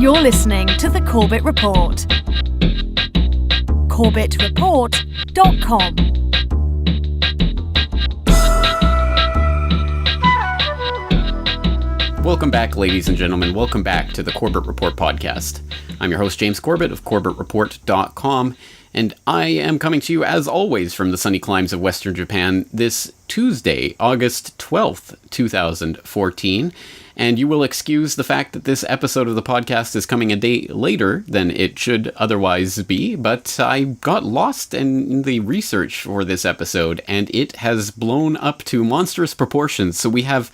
You're listening to The Corbett Report. CorbettReport.com. Welcome back, ladies and gentlemen. Welcome back to the Corbett Report podcast. I'm your host, James Corbett of CorbettReport.com, and I am coming to you, as always, from the sunny climes of Western Japan this Tuesday, August 12th, 2014. And you will excuse the fact that this episode of the podcast is coming a day later than it should otherwise be, but I got lost in the research for this episode, and it has blown up to monstrous proportions. So we have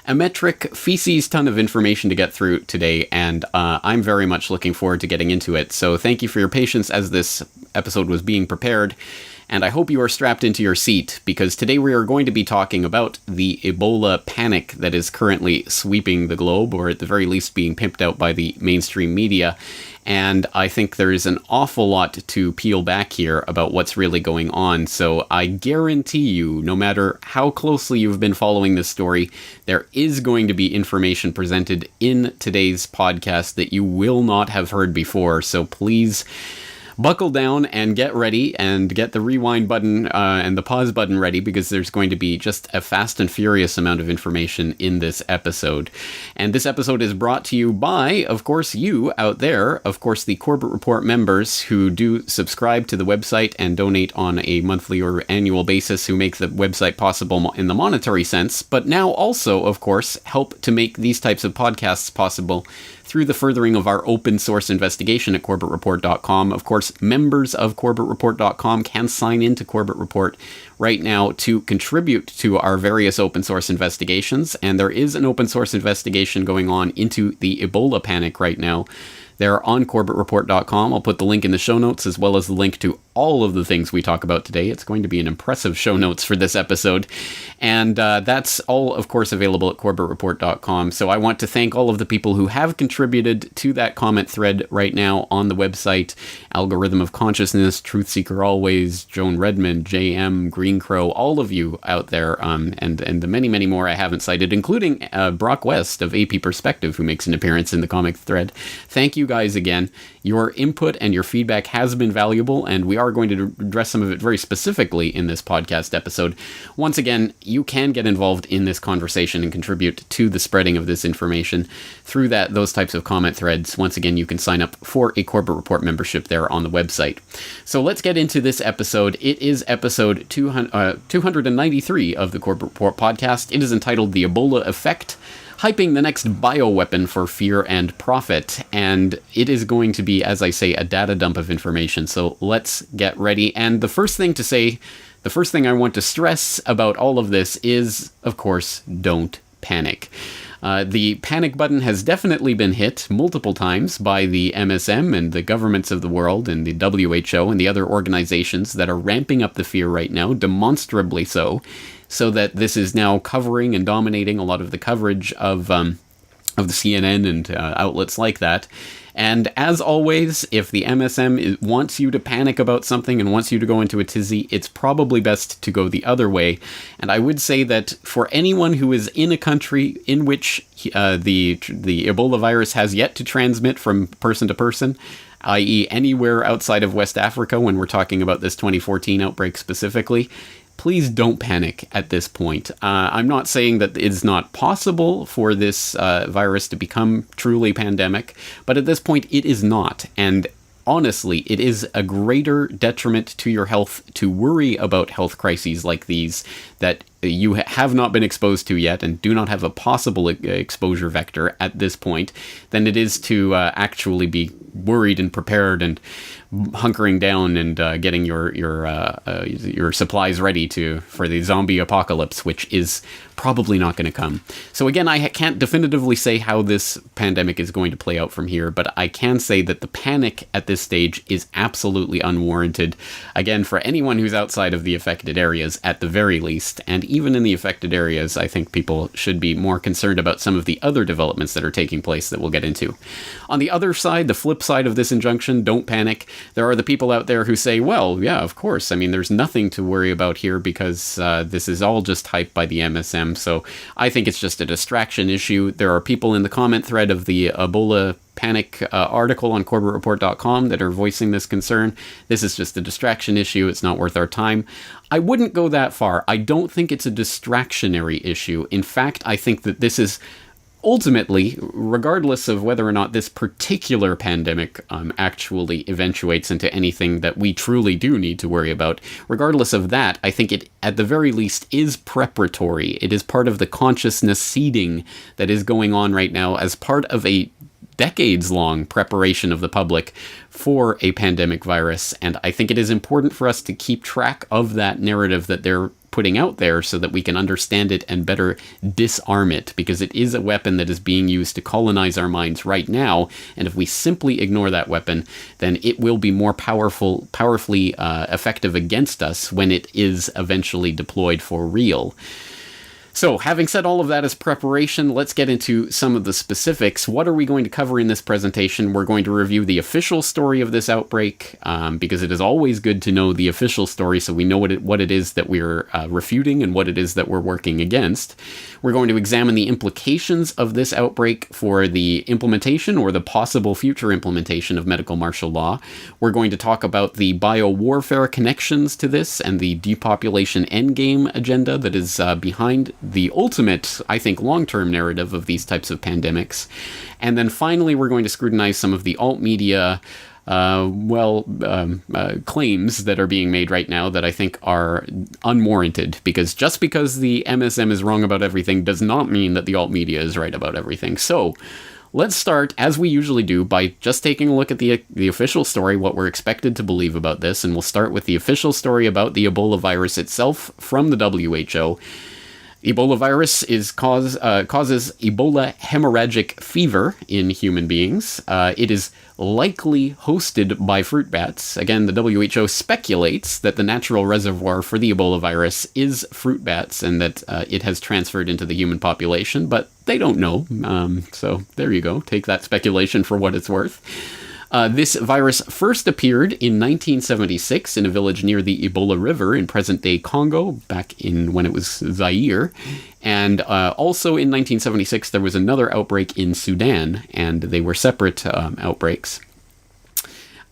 a metric feces ton of information to get through today, and I'm very much looking forward to getting into it. So thank you for your patience as this episode was being prepared, and I hope you are strapped into your seat, because today we are going to be talking about the Ebola panic that is currently sweeping the globe, or at the very least being pimped out by the mainstream media. And I think there is an awful lot to peel back here about what's really going on. So I guarantee you, no matter how closely you've been following this story, there is going to be information presented in today's podcast that you will not have heard before. So please buckle down and get ready, and get the rewind button and the pause button ready, because there's going to be just a fast and furious amount of information in this episode. And this episode is brought to you by, of course, you out there, of course, the Corbett Report members who do subscribe to the website and donate on a monthly or annual basis, who make the website possible in the monetary sense, but now also, of course, help to make these types of podcasts possible through the furthering of our open source investigation at CorbettReport.com. Of course, members of CorbettReport.com can sign into Corbett Report right now to contribute to our various open source investigations, and there is an open source investigation going on into the Ebola panic right now. They're on CorbettReport.com. I'll put the link in the show notes, as well as the link to all of the things we talk about today. It's going to be an impressive show notes for this episode. And that's all, of course, available at CorbettReport.com. So I want to thank all of the people who have contributed to that comment thread right now on the website. Algorithm of Consciousness, Truth Seeker Always, Joan Redmond, JM, Green Crow, all of you out there, and the many, many more I haven't cited, including Brock West of AP Perspective, who makes an appearance in the comic thread. Thank you guys again. Your input and your feedback has been valuable, and we are going to address some of it very specifically in this podcast episode. Once again, you can get involved in this conversation and contribute to the spreading of this information through those types of comment threads. Once again, you can sign up for a Corbett Report membership there on the website. So let's get into this episode. It is episode 293 of the Corbett Report podcast. It is entitled The Ebola Effect, hyping the next bioweapon for fear and profit. And it is going to be, as I say, a data dump of information. So let's get ready. And the first thing I want to stress about all of this is, of course, don't panic. The panic button has definitely been hit multiple times by the MSM and the governments of the world and the WHO and the other organizations that are ramping up the fear right now, demonstrably so that this is now covering and dominating a lot of the coverage of the CNN and outlets like that. And as always, if the MSM wants you to panic about something and wants you to go into a tizzy, it's probably best to go the other way. And I would say that for anyone who is in a country in which the Ebola virus has yet to transmit from person to person, i.e. anywhere outside of West Africa, when we're talking about this 2014 outbreak specifically, please don't panic at this point. I'm not saying that it's not possible for this virus to become truly pandemic, but at this point it is not. And honestly, it is a greater detriment to your health to worry about health crises like these that you have not been exposed to yet and do not have a possible exposure vector at this point than it is to actually be worried and prepared and hunkering down and getting your supplies ready for the zombie apocalypse, which is probably not going to come. So again, I can't definitively say how this pandemic is going to play out from here, but I can say that the panic at this stage is absolutely unwarranted. Again, for anyone who's outside of the affected areas at the very least, and even in the affected areas, I think people should be more concerned about some of the other developments that are taking place that we'll get into. On the other side, the flip side of this injunction, don't panic. There are the people out there who say, well, yeah, of course. I mean, there's nothing to worry about here because this is all just hyped by the MSM. So I think it's just a distraction issue. There are people in the comment thread of the Ebola panic article on CorbettReport.com that are voicing this concern. This is just a distraction issue. It's not worth our time. I wouldn't go that far. I don't think it's a distractionary issue. In fact, I think that this is ultimately, regardless of whether or not this particular pandemic actually eventuates into anything that we truly do need to worry about, regardless of that, I think it, at the very least, is preparatory. It is part of the consciousness seeding that is going on right now as part of a decades-long preparation of the public for a pandemic virus. And I think it is important for us to keep track of that narrative that they're putting out there so that we can understand it and better disarm it, because it is a weapon that is being used to colonize our minds right now. And if we simply ignore that weapon, then it will be more powerfully effective against us when it is eventually deployed for real. So, having said all of that as preparation, let's get into some of the specifics. What are we going to cover in this presentation? We're going to review the official story of this outbreak, because it is always good to know the official story so we know what it is that we're refuting and what it is that we're working against. We're going to examine the implications of this outbreak for the implementation or the possible future implementation of medical martial law. We're going to talk about the biowarfare connections to this and the depopulation endgame agenda that is behind the ultimate, I think, long-term narrative of these types of pandemics. And then finally, we're going to scrutinize some of the alt-media claims that are being made right now that I think are unwarranted, because just because the MSM is wrong about everything does not mean that the alt-media is right about everything. So let's start, as we usually do, by just taking a look at the official story, what we're expected to believe about this, and we'll start with the official story about the Ebola virus itself from the WHO. Ebola virus causes Ebola hemorrhagic fever in human beings. It is likely hosted by fruit bats. Again, the WHO speculates that the natural reservoir for the Ebola virus is fruit bats and that it has transferred into the human population, but they don't know. So there you go. Take that speculation for what it's worth. This virus first appeared in 1976 in a village near the Ebola River in present-day Congo, back in when it was Zaire. And also in 1976, there was another outbreak in Sudan, and they were separate outbreaks.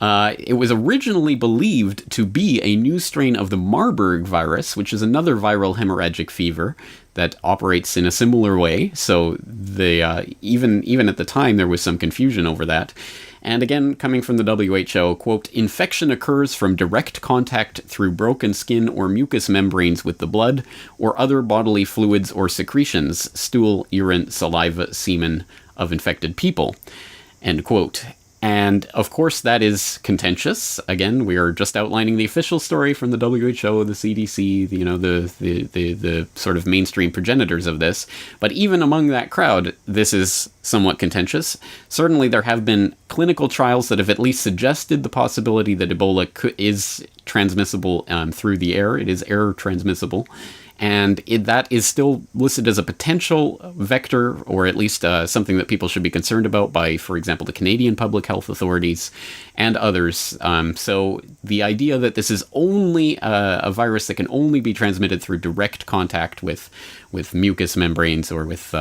It was originally believed to be a new strain of the Marburg virus, which is another viral hemorrhagic fever that operates in a similar way. So even at the time, there was some confusion over that. And again, coming from the WHO, quote, infection occurs from direct contact through broken skin or mucous membranes with the blood or other bodily fluids or secretions, stool, urine, saliva, semen of infected people, end quote. And of course, that is contentious. Again, we are just outlining the official story from the WHO, the CDC, the sort of mainstream progenitors of this. But even among that crowd, this is somewhat contentious. Certainly, there have been clinical trials that have at least suggested the possibility that Ebola is transmissible through the air. It is air transmissible. And that is still listed as a potential vector, or at least something that people should be concerned about by, for example, the Canadian public health authorities and others. So the idea that this is only a virus that can only be transmitted through direct contact with mucous membranes or with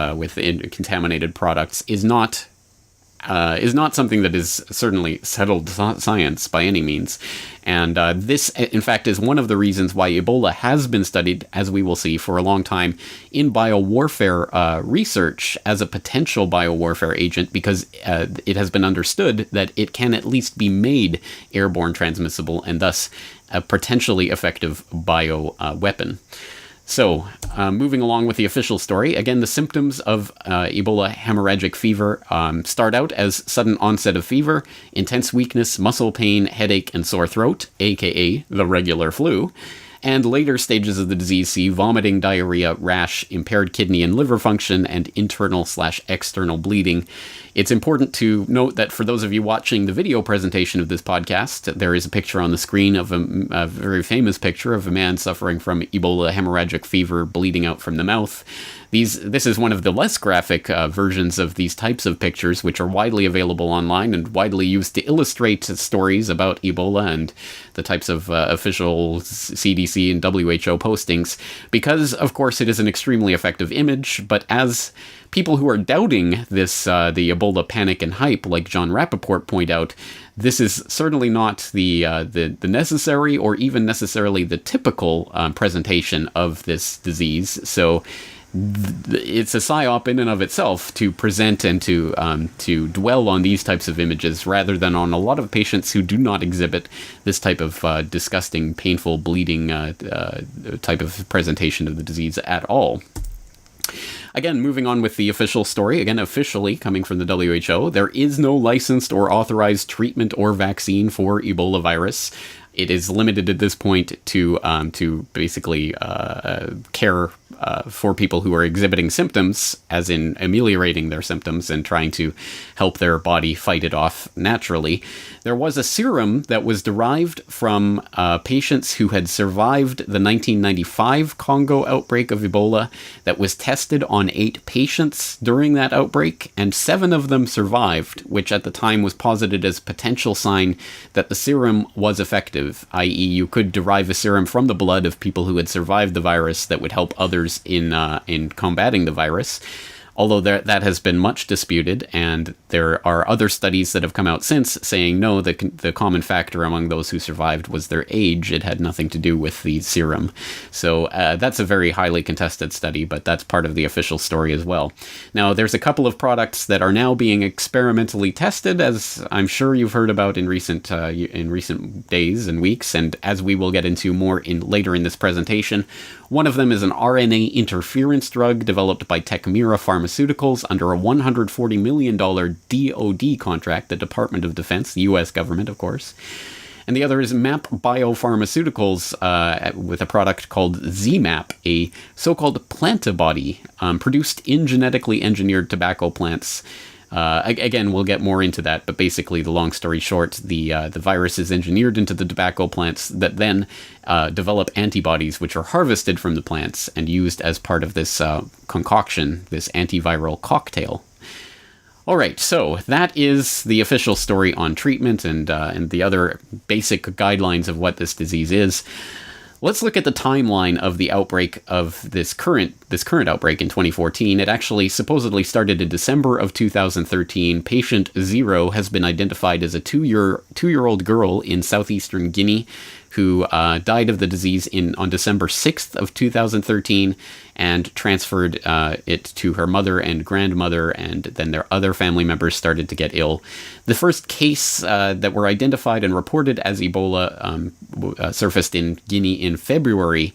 contaminated products is not something that is certainly settled science by any means. And this, in fact, is one of the reasons why Ebola has been studied, as we will see, for a long time in biowarfare research as a potential biowarfare agent, because it has been understood that it can at least be made airborne transmissible and thus a potentially effective bioweapon. So, moving along with the official story, again, the symptoms of Ebola hemorrhagic fever start out as sudden onset of fever, intense weakness, muscle pain, headache, and sore throat, aka the regular flu. And later stages of the disease see vomiting, diarrhea, rash, impaired kidney and liver function, and internal/external bleeding. It's important to note that for those of you watching the video presentation of this podcast, there is a picture on the screen of a very famous picture of a man suffering from Ebola hemorrhagic fever bleeding out from the mouth. This is one of the less graphic versions of these types of pictures, which are widely available online and widely used to illustrate stories about Ebola and the types of official CDC and WHO postings, because, of course, it is an extremely effective image. But as people who are doubting this, the Ebola panic and hype, like John Rappaport, point out, this is certainly not the necessary or even necessarily the typical presentation of this disease. So it's a psyop in and of itself to present and to dwell on these types of images rather than on a lot of patients who do not exhibit this type of disgusting, painful, bleeding type of presentation of the disease at all. Again, moving on with the official story, again, officially coming from the WHO, there is no licensed or authorized treatment or vaccine for Ebola virus. It is limited at this point to basically care for people who are exhibiting symptoms, as in ameliorating their symptoms and trying to help their body fight it off naturally. There was a serum that was derived from patients who had survived the 1995 Congo outbreak of Ebola that was tested on 8 patients during that outbreak, and 7 of them survived, which at the time was posited as potential sign that the serum was effective, i.e. you could derive a serum from the blood of people who had survived the virus that would help others in combating the virus. Although that has been much disputed, and there are other studies that have come out since saying no, the common factor among those who survived was their age. It had nothing to do with the serum. So that's a very highly contested study, but that's part of the official story as well. Now, there's a couple of products that are now being experimentally tested, as I'm sure you've heard about in recent days and weeks, and as we will get into more later in this presentation. One of them is an RNA interference drug developed by Techmira Pharmaceuticals under a $140 million DoD contract, the Department of Defense, the U.S. government, of course. And the other is MAP Biopharmaceuticals with a product called ZMAP, a so-called plantibody produced in genetically engineered tobacco plants. Again, we'll get more into that, but basically, the long story short, the virus is engineered into the tobacco plants that then develop antibodies which are harvested from the plants and used as part of this concoction, this antiviral cocktail. All right, so that is the official story on treatment and the other basic guidelines of what this disease is. Let's look at the timeline of the outbreak of this current outbreak in 2014. It actually supposedly started in December of 2013. Patient 0 has been identified as a two-year-old girl in southeastern Guinea who died of the disease on December 6th of 2013 and transferred it to her mother and grandmother, and then their other family members started to get ill. The first case that were identified and reported as Ebola surfaced in Guinea in February,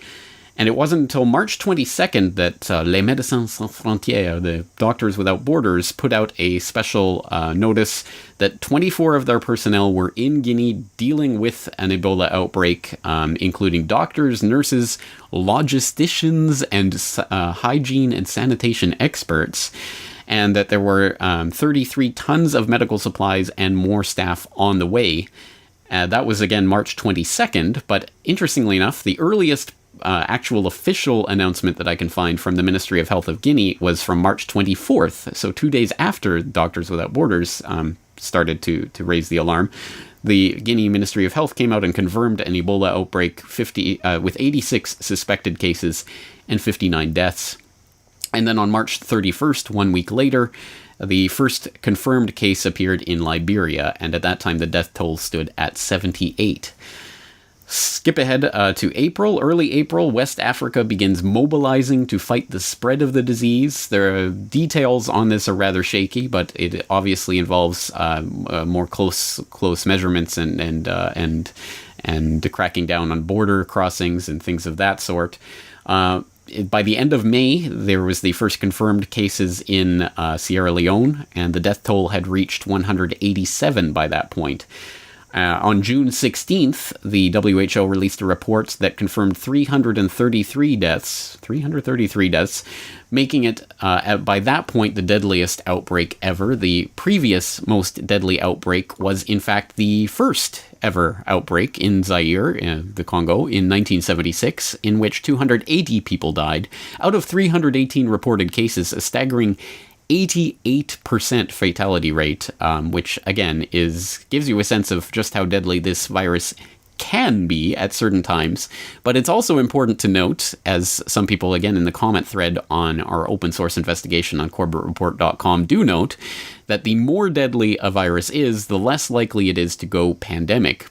and it wasn't until March 22nd that Les Médecins Sans Frontières, the Doctors Without Borders, put out a special notice that 24 of their personnel were in Guinea dealing with an Ebola outbreak, including doctors, nurses, logisticians, and hygiene and sanitation experts, and that there were 33 tons of medical supplies and more staff on the way. That was, again, March 22nd, but interestingly enough, the earliest actual official announcement that I can find from the Ministry of Health of Guinea was from March 24th, so 2 days after Doctors Without Borders started to raise the alarm. The Guinea Ministry of Health came out and confirmed an Ebola outbreak with 86 suspected cases and 59 deaths. And then on March 31st, 1 week later, the first confirmed case appeared in Liberia, and at that time the death toll stood at 78. Skip ahead to April. Early April, West Africa begins mobilizing to fight the spread of the disease. The details on this are rather shaky, but it obviously involves more close measurements and cracking down on border crossings and things of that sort. By the end of May, there was the first confirmed cases in Sierra Leone, and the death toll had reached 187 by that point. On June 16th, the WHO released a report that confirmed 333 deaths, making it, by that point, the deadliest outbreak ever. The previous most deadly outbreak was, in fact, the first ever outbreak in Zaire, the Congo, in 1976, in which 280 people died. Out of 318 reported cases, a staggering 88% fatality rate, which again gives you a sense of just how deadly this virus can be at certain times. But it's also important to note, as some people again in the comment thread on our open source investigation on CorbettReport.com do note, that the more deadly a virus is, the less likely it is to go pandemic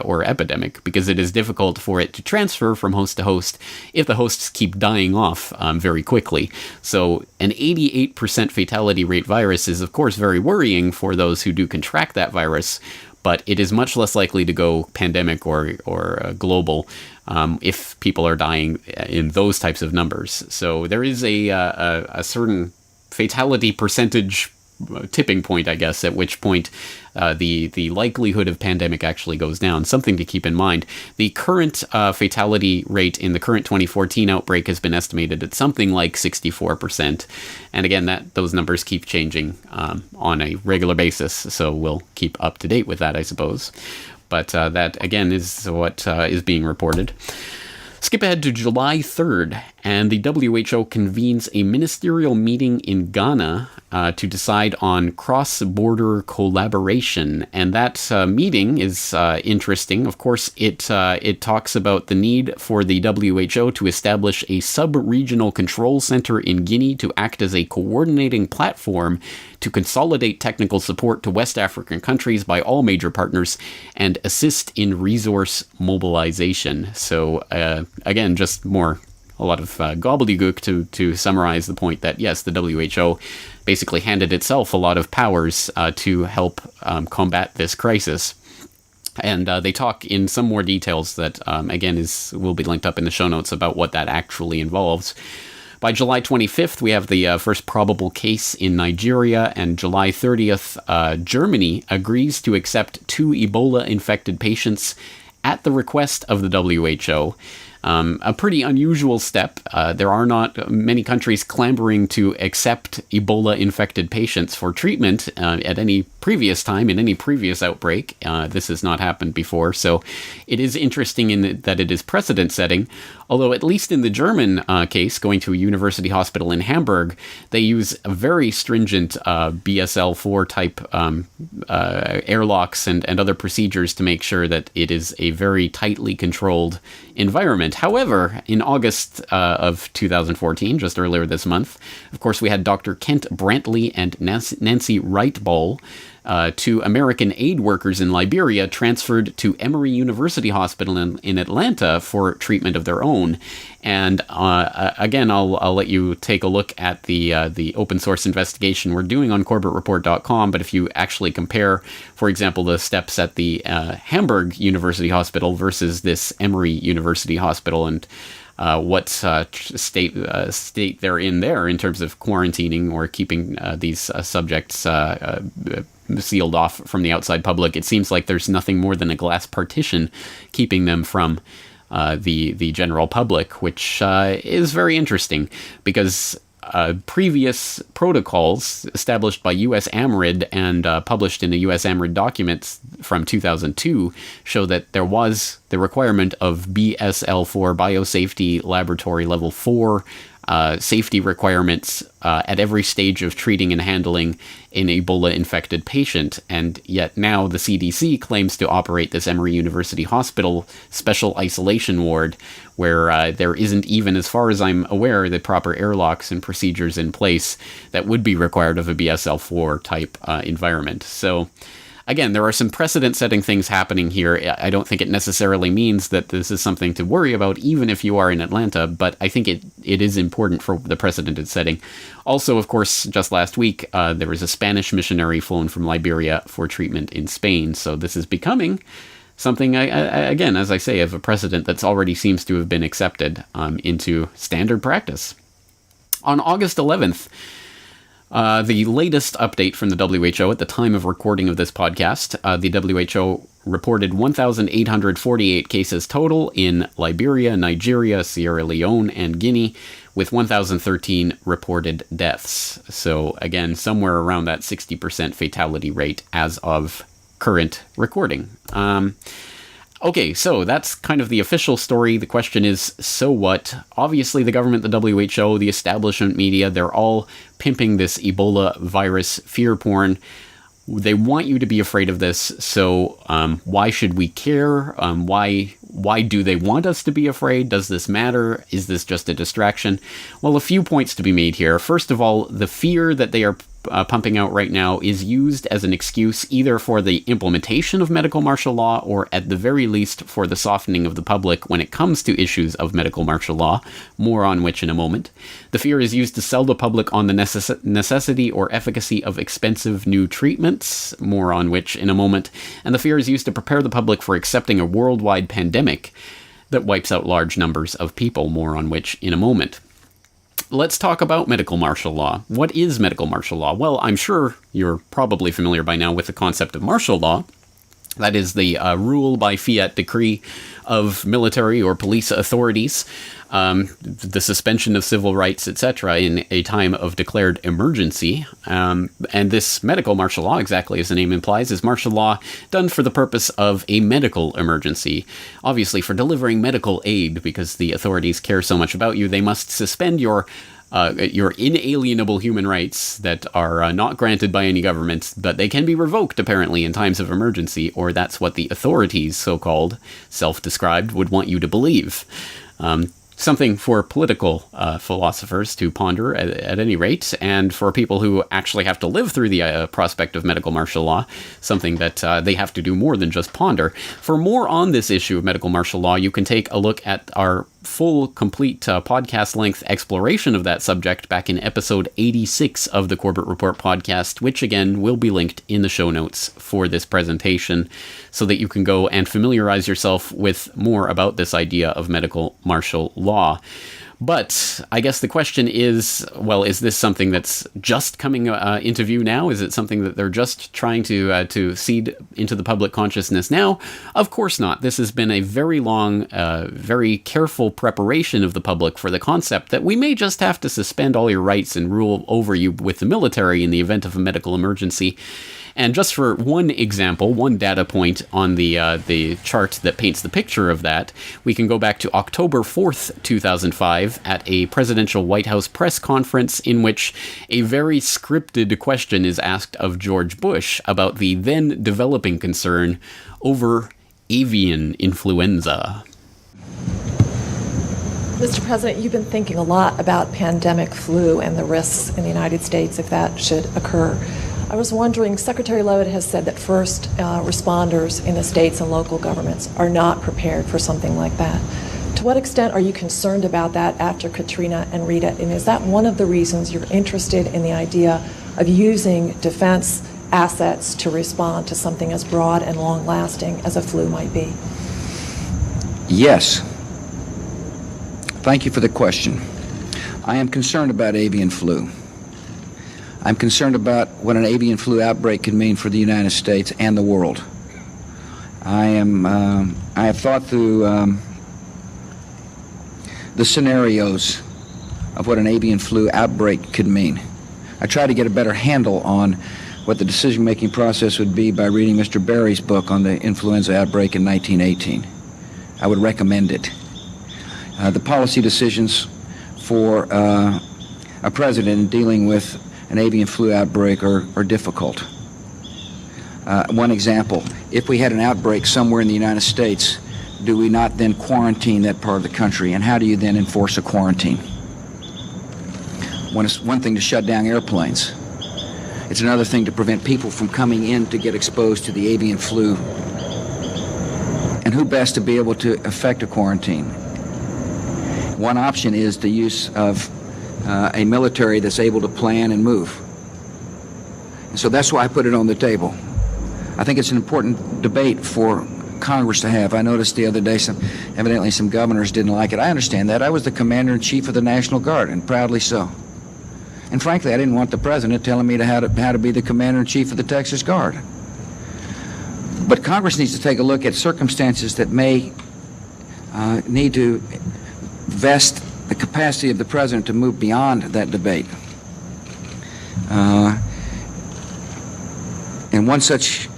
or epidemic, because it is difficult for it to transfer from host to host if the hosts keep dying off very quickly. So an 88% fatality rate virus is of course very worrying for those who do contract that virus, but it is much less likely to go pandemic or global if people are dying in those types of numbers. So there is a certain fatality percentage tipping point, I guess, at which point the likelihood of pandemic actually goes down. Something to keep in mind. The current fatality rate in the current 2014 outbreak has been estimated at something like 64%. And again, those numbers keep changing on a regular basis, so we'll keep up to date with that, I suppose. But that, again, is what is being reported. Skip ahead to July 3rd, and the WHO convenes a ministerial meeting in Ghana to decide on cross-border collaboration. And that meeting is interesting. Of course, it talks about the need for the WHO to establish a sub-regional control center in Guinea to act as a coordinating platform to consolidate technical support to West African countries by all major partners and assist in resource mobilization. So, again, just a lot of gobbledygook to summarize the point that, yes, the WHO basically handed itself a lot of powers to help combat this crisis. And they talk in some more details that, again, will be linked up in the show notes about what that actually involves. By July 25th, we have the first probable case in Nigeria, and July 30th, Germany agrees to accept 2 Ebola-infected patients at the request of the WHO. A pretty unusual step. There are not many countries clamoring to accept Ebola-infected patients for treatment at any previous time, in any previous outbreak. This has not happened before, so it is interesting in that it is precedent-setting, although at least in the German case, going to a university hospital in Hamburg, they use a very stringent BSL-4 type airlocks and other procedures to make sure that it is a very tightly controlled environment. However, in August of 2014, just earlier this month, of course, we had Dr. Kent Brantley and Nancy Wright-Ball, 2 American aid workers in Liberia, transferred to Emory University Hospital in Atlanta for treatment of their own. And again, I'll let you take a look at the open source investigation we're doing on CorbettReport.com. But if you actually compare, for example, the steps at the Hamburg University Hospital versus this Emory University Hospital, and what state they're in there in terms of quarantining or keeping these subjects sealed off from the outside public, it seems like there's nothing more than a glass partition keeping them from the general public, which is very interesting because previous protocols established by U.S. AMRID and published in the U.S. AMRID documents from 2002 show that there was the requirement of BSL-4, Biosafety Laboratory Level 4, safety requirements at every stage of treating and handling an Ebola-infected patient, and yet now the CDC claims to operate this Emory University Hospital special isolation ward, where there isn't even, as far as I'm aware, the proper airlocks and procedures in place that would be required of a BSL-4 type environment. So, again, there are some precedent-setting things happening here. I don't think it necessarily means that this is something to worry about, even if you are in Atlanta, but I think it is important for the precedent setting. Also, of course, just last week, there was a Spanish missionary flown from Liberia for treatment in Spain, so this is becoming something, again, as I say, of a precedent that's already seems to have been accepted into standard practice. On August 11th, The latest update from the WHO at the time of recording of this podcast, the WHO reported 1,848 cases total in Liberia, Nigeria, Sierra Leone, and Guinea, with 1,013 reported deaths. So again, somewhere around that 60% fatality rate as of current recording. Okay, so that's kind of the official story. The question is, so what? Obviously, the government, the WHO, the establishment media, they're all pimping this Ebola virus fear porn. They want you to be afraid of this, so why should we care? Why do they want us to be afraid? Does this matter? Is this just a distraction? Well, a few points to be made here. First of all, the fear that they are pumping out right now is used as an excuse either for the implementation of medical martial law or at the very least for the softening of the public when it comes to issues of medical martial law, more on which in a moment. The fear is used to sell the public on the necessity or efficacy of expensive new treatments, more on which in a moment. And the fear is used to prepare the public for accepting a worldwide pandemic that wipes out large numbers of people, more on which in a moment. Let's talk about medical martial law. What is medical martial law? Well, I'm sure you're probably familiar by now with the concept of martial law. That is the rule by fiat decree of military or police authorities, the suspension of civil rights, etc., in a time of declared emergency. And this medical martial law, exactly as the name implies, is martial law done for the purpose of a medical emergency. Obviously, for delivering medical aid, because the authorities care so much about you, they must suspend your inalienable human rights that are not granted by any government, but they can be revoked, apparently, in times of emergency, or that's what the authorities, so-called, self-described, would want you to believe. Something for political philosophers to ponder at any rate, and for people who actually have to live through the prospect of medical martial law, something that they have to do more than just ponder. For more on this issue of medical martial law, you can take a look at our full, complete podcast-length exploration of that subject back in episode 86 of the Corbett Report podcast, which again will be linked in the show notes for this presentation, so that you can go and familiarize yourself with more about this idea of medical martial law. But I guess the question is, well, is this something that's just coming into view now? Is it something that they're just trying to seed into the public consciousness now? Of course not. This has been a very long, very careful preparation of the public for the concept that we may just have to suspend all your rights and rule over you with the military in the event of a medical emergency. And just for one example, one data point on the chart that paints the picture of that, we can go back to October 4th, 2005, at a presidential White House press conference in which a very scripted question is asked of George Bush about the then developing concern over avian influenza. Mr. President, you've been thinking a lot about pandemic flu and the risks in the United States if that should occur. I was wondering, Secretary Leavitt has said that first responders in the states and local governments are not prepared for something like that. To what extent are you concerned about that after Katrina and Rita? And is that one of the reasons you're interested in the idea of using defense assets to respond to something as broad and long-lasting as a flu might be? Yes. Thank you for the question. I am concerned about avian flu. I'm concerned about what an avian flu outbreak could mean for the United States and the world. I have thought through the scenarios of what an avian flu outbreak could mean. I tried to get a better handle on what the decision-making process would be by reading Mr. Barry's book on the influenza outbreak in 1918. I would recommend it. The policy decisions for a president in dealing with an avian flu outbreak are difficult. One example, if we had an outbreak somewhere in the United States, do we not then quarantine that part of the country? And how do you then enforce a quarantine? It's one thing to shut down airplanes. It's another thing to prevent people from coming in to get exposed to the avian flu. And who best to be able to effect a quarantine? One option is the use of a military that's able to plan and move. And so that's why I put it on the table. I think it's an important debate for Congress to have. I noticed the other day evidently some governors didn't like it. I understand that. I was the commander-in-chief of the National Guard, and proudly so. And frankly, I didn't want the president telling me how to be the commander-in-chief of the Texas Guard. But Congress needs to take a look at circumstances that may need to vest the capacity of the president to move beyond that debate. And one such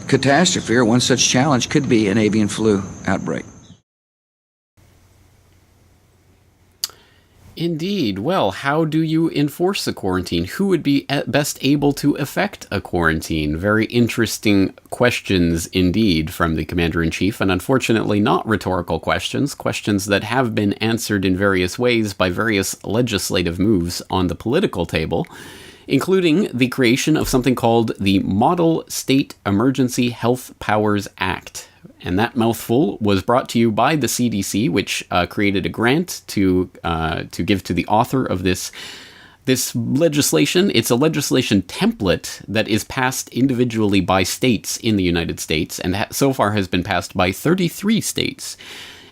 catastrophe or one such challenge could be an avian flu outbreak. Indeed. Well, how do you enforce a quarantine? Who would be best able to effect a quarantine? Very interesting questions indeed from the Commander-in-Chief, and unfortunately not rhetorical questions, questions that have been answered in various ways by various legislative moves on the political table, including the creation of something called the Model State Emergency Health Powers Act. And that mouthful was brought to you by the CDC, which created a grant to give to the author of this legislation. It's a legislation template that is passed individually by states in the United States, and so far has been passed by 33 states.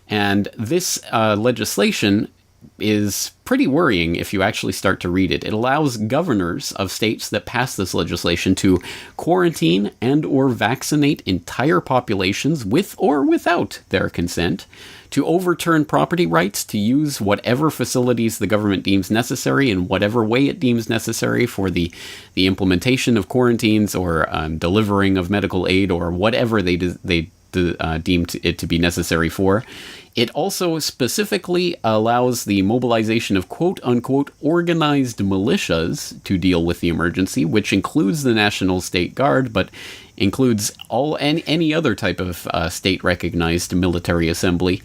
And this legislation is pretty worrying if you actually start to read it. It allows governors of states that pass this legislation to quarantine and or vaccinate entire populations with or without their consent, to overturn property rights, to use whatever facilities the government deems necessary in whatever way it deems necessary for the implementation of quarantines or delivering of medical aid or whatever they deemed it to be necessary for. It also specifically allows the mobilization of quote-unquote organized militias to deal with the emergency, which includes the National State Guard, but includes any other type of state-recognized military assembly.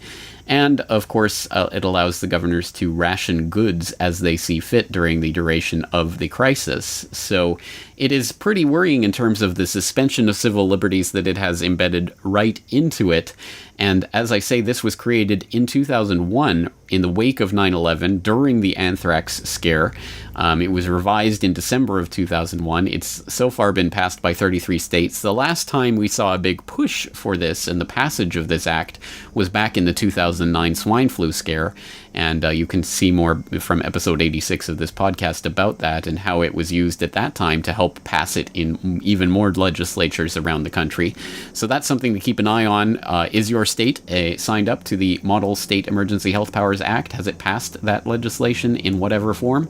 And, of course, it allows the governors to ration goods as they see fit during the duration of the crisis. So it is pretty worrying in terms of the suspension of civil liberties that it has embedded right into it. And as I say, this was created in 2001 in the wake of 9/11 during the anthrax scare. It was revised in December of 2001. It's so far been passed by 33 states. The last time we saw a big push for this and the passage of this act was back in the 2009 swine flu scare. And you can see more from episode 86 of this podcast about that and how it was used at that time to help pass it in even more legislatures around the country. So that's something to keep an eye on. Is your state signed up to the Model State Emergency Health Powers Act? Has it passed that legislation in whatever form?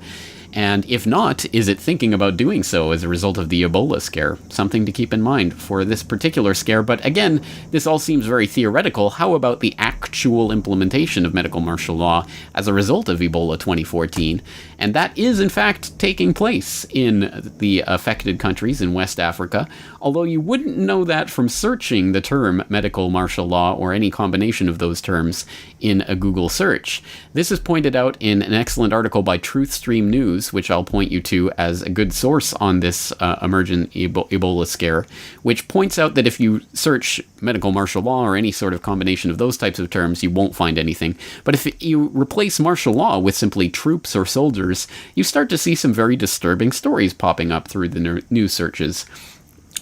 And if not, is it thinking about doing so as a result of the Ebola scare? Something to keep in mind for this particular scare. But again, this all seems very theoretical. How about the actual implementation of medical martial law as a result of Ebola 2014? And that is, in fact, taking place in the affected countries in West Africa, although you wouldn't know that from searching the term medical martial law or any combination of those terms in a Google search. This is pointed out in an excellent article by TruthStream News, which I'll point you to as a good source on this emergent Ebola scare, which points out that if you search medical martial law or any sort of combination of those types of terms, you won't find anything. But if you replace martial law with simply troops or soldiers, you start to see some very disturbing stories popping up through the news searches.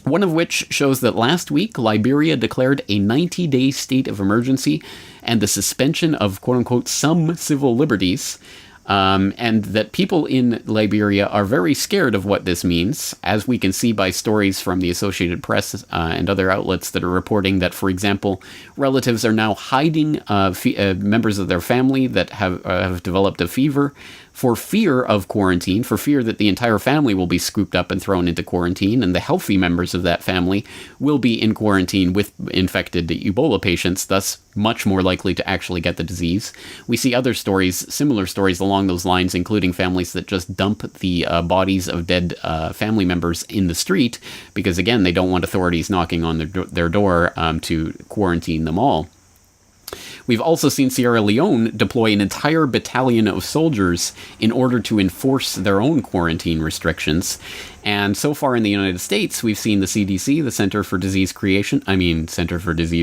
One of which shows that last week, Liberia declared a 90-day state of emergency and the suspension of, quote-unquote, some civil liberties, and that people in Liberia are very scared of what this means, as we can see by stories from the Associated Press and other outlets that are reporting that, for example, relatives are now hiding members of their family that have developed a fever for fear of quarantine, for fear that the entire family will be scooped up and thrown into quarantine, and the healthy members of that family will be in quarantine with infected Ebola patients, thus much more likely to actually get the disease. We see other stories, similar stories along those lines, including families that just dump the bodies of dead family members in the street, because again, they don't want authorities knocking on their door to quarantine them all. We've also seen Sierra Leone deploy an entire battalion of soldiers in order to enforce their own quarantine restrictions. And so far in the United States, we've seen the CDC, the Center for Disease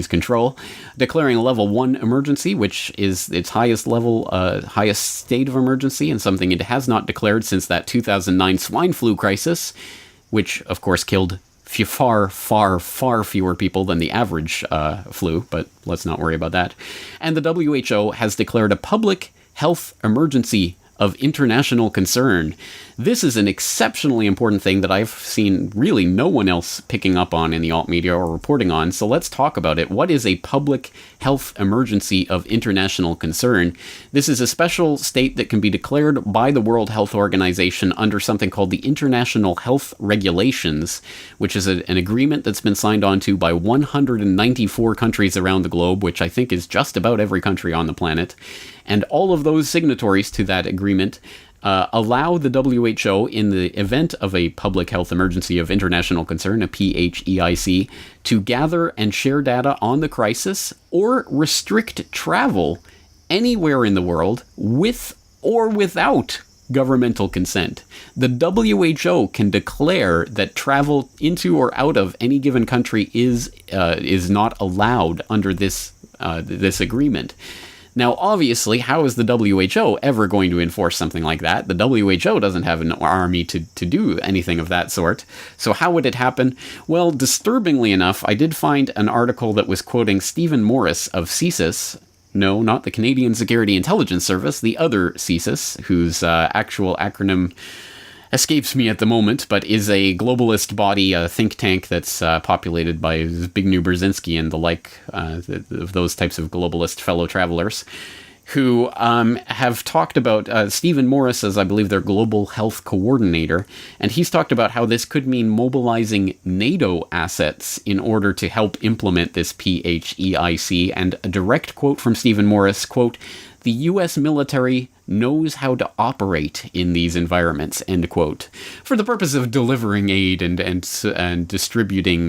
Control, declaring a level 1 emergency, which is its highest state of emergency, and something it has not declared since that 2009 swine flu crisis, which of course killed far fewer people than the average flu, but let's not worry about that. And the WHO has declared a public health emergency of international concern. This is an exceptionally important thing that I've seen really no one else picking up on in the alt media or reporting on, so let's talk about it. What is a public health emergency of international concern? This is a special state that can be declared by the World Health Organization under something called the International Health Regulations, which is an agreement that's been signed onto by 194 countries around the globe, which I think is just about every country on the planet. And all of those signatories to that agreement allow the WHO, in the event of a public health emergency of international concern, a PHEIC, to gather and share data on the crisis or restrict travel anywhere in the world with or without governmental consent. The WHO can declare that travel into or out of any given country is not allowed under this agreement. Now, obviously, how is the WHO ever going to enforce something like that? The WHO doesn't have an army to do anything of that sort. So how would it happen? Well, disturbingly enough, I did find an article that was quoting Stephen Morris of CSIS. No, not the Canadian Security Intelligence Service, the other CSIS, whose actual acronym escapes me at the moment, but is a globalist body, a think tank that's populated by Zbigniew Brzezinski and the like, of those types of globalist fellow travelers, who have talked about Stephen Morris as, I believe, their global health coordinator, and he's talked about how this could mean mobilizing NATO assets in order to help implement this PHEIC, and a direct quote from Stephen Morris, quote, "The U.S. military knows how to operate in these environments," end quote, for the purpose of delivering aid and distributing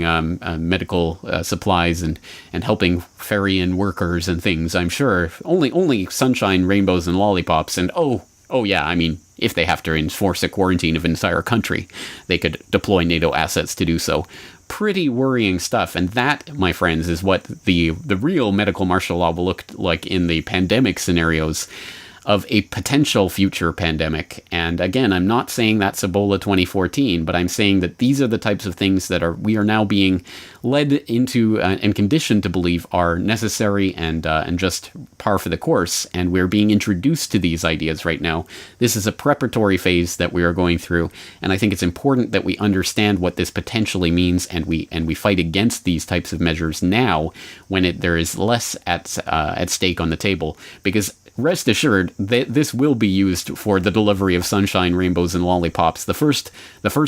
medical supplies and helping ferry in workers and things. I'm sure only sunshine, rainbows, and lollipops. And oh yeah, I mean, if they have to enforce a quarantine of an entire country, they could deploy NATO assets to do so. Pretty worrying stuff, and that, my friends, is what the real medical martial law will look like in the pandemic scenarios of a potential future pandemic. And again, I'm not saying that's Ebola 2014, but I'm saying that these are the types of things that we are now being led into and conditioned to believe are necessary and just par for the course, and we're being introduced to these ideas right now. This is a preparatory phase that we are going through, and I think it's important that we understand what this potentially means, and we fight against these types of measures now when there is less at stake on the table, because rest assured that this will be used for the delivery of sunshine, rainbows, and lollipops the first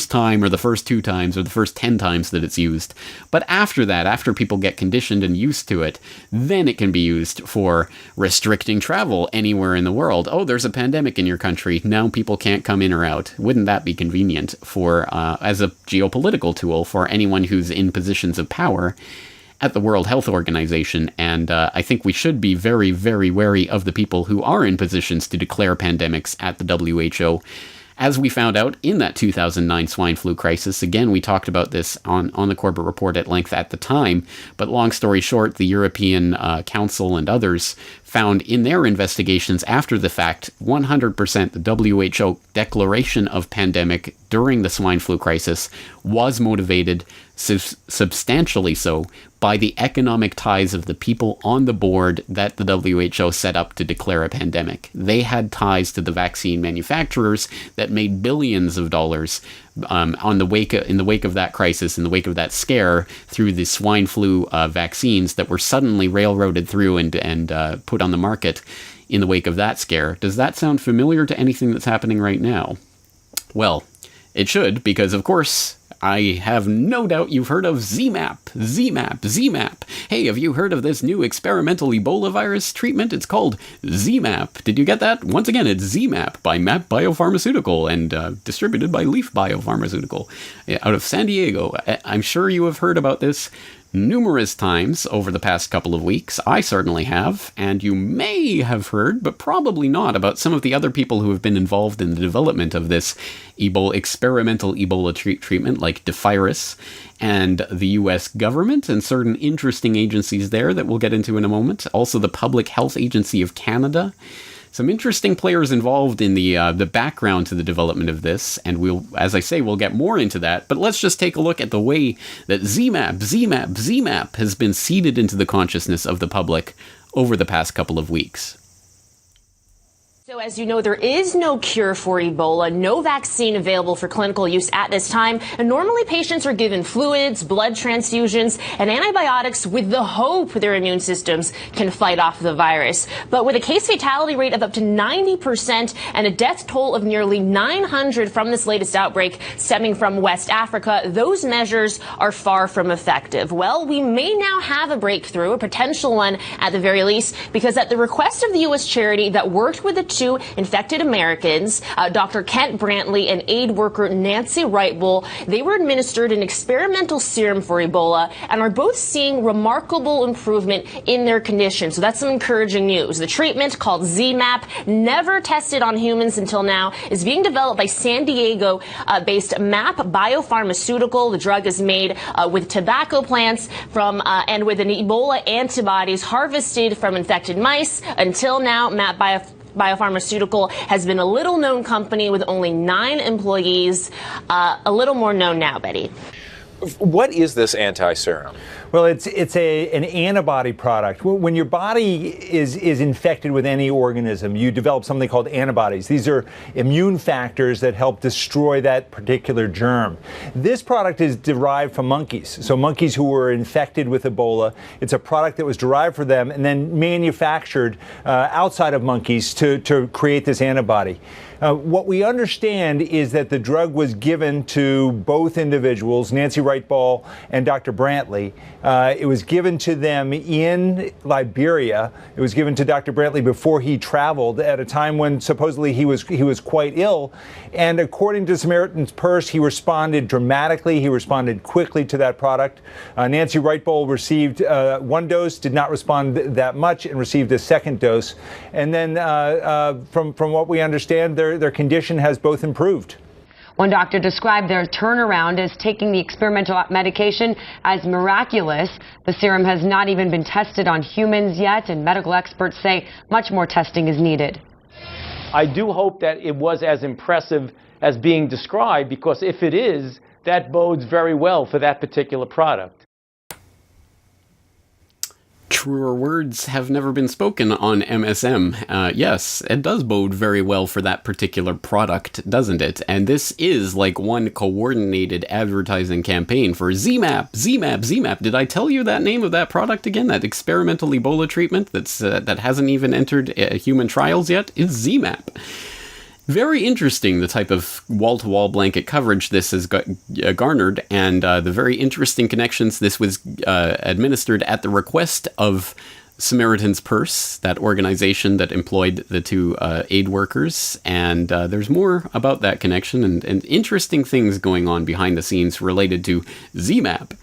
time, or the first 2 times, or the first 10 times that it's used. But after that, after people get conditioned and used to it, then it can be used for restricting travel anywhere in the world. Oh, there's a pandemic in your country. Now people can't come in or out. Wouldn't that be convenient for as a geopolitical tool for anyone who's in positions of power at the World Health Organization? And I think we should be very, very wary of the people who are in positions to declare pandemics at the WHO. As we found out in that 2009 swine flu crisis, again, we talked about this on the Corbett Report at length at the time, but long story short, the European Council and others found in their investigations after the fact, 100% the WHO declaration of pandemic during the swine flu crisis was motivated, substantially so, by the economic ties of the people on the board that the WHO set up to declare a pandemic. They had ties to the vaccine manufacturers that made billions of dollars in the wake of that crisis, in the wake of that scare, through the swine flu vaccines that were suddenly railroaded through and put on the market in the wake of that scare. Does that sound familiar to anything that's happening right now? Well, it should, because of course, I have no doubt you've heard of ZMapp. Hey, have you heard of this new experimental Ebola virus treatment? It's called ZMapp. Did you get that? Once again, it's ZMapp by MAP Biopharmaceutical and distributed by Leaf Biopharmaceutical out of San Diego. I'm sure you have heard about this numerous times over the past couple of weeks. I certainly have, and you may have heard, but probably not, about some of the other people who have been involved in the development of this experimental Ebola treatment, like DeFirus, and the U.S. government and certain interesting agencies there that we'll get into in a moment. Also the Public Health Agency of Canada. Some interesting players involved in the background to the development of this, and we'll get more into that. But let's just take a look at the way that ZMapp has been seeded into the consciousness of the public over the past couple of weeks. So as you know, there is no cure for Ebola, no vaccine available for clinical use at this time. And normally patients are given fluids, blood transfusions, and antibiotics with the hope their immune systems can fight off the virus. But with a case fatality rate of up to 90% and a death toll of nearly 900 from this latest outbreak stemming from West Africa, those measures are far from effective. Well, we may now have a breakthrough, a potential one at the very least, because at the request of the U.S. charity that worked with the two infected Americans, Dr. Kent Brantley and aid worker Nancy Wrightbull, they were administered an experimental serum for Ebola and are both seeing remarkable improvement in their condition. So that's some encouraging news. The treatment, called ZMapp, never tested on humans until now, is being developed by San Diego-based MAP Biopharmaceutical. The drug is made with tobacco plants and with an Ebola antibodies harvested from infected mice. Until now, MAP Biopharmaceutical has been a little-known company with only 9 employees. A little more known now, Betty. What is this anti-serum? Well, it's an antibody product. When your body is infected with any organism, you develop something called antibodies. These are immune factors that help destroy that particular germ. This product is derived from monkeys. So monkeys who were infected with Ebola, it's a product that was derived from them and then manufactured outside of monkeys to create this antibody. What we understand is that the drug was given to both individuals, Nancy Wrightbull and Dr. Brantley. It was given to them in Liberia. It was given to Dr. Brantley before he traveled at a time when supposedly he was quite ill. And according to Samaritan's Purse, he responded dramatically. He responded quickly to that product. Nancy Wrightbull received 1 dose, did not respond that much, and received a second dose. And then from what we understand, their condition has both improved. One doctor described their turnaround as taking the experimental medication as miraculous. The serum has not even been tested on humans yet, and medical experts say much more testing is needed. I do hope that it was as impressive as being described, because if it is, that bodes very well for that particular product. Truer words have never been spoken on MSM. Yes, it does bode very well for that particular product, doesn't it? And this is like one coordinated advertising campaign for ZMapp. Did I tell you that name of that product again? That experimental Ebola treatment that hasn't even entered human trials yet is ZMapp. Very interesting, the type of wall-to-wall blanket coverage this has garnered, and the very interesting connections. This was administered at the request of Samaritan's Purse, that organization that employed the two aid workers, and there's more about that connection and interesting things going on behind the scenes related to ZMapp.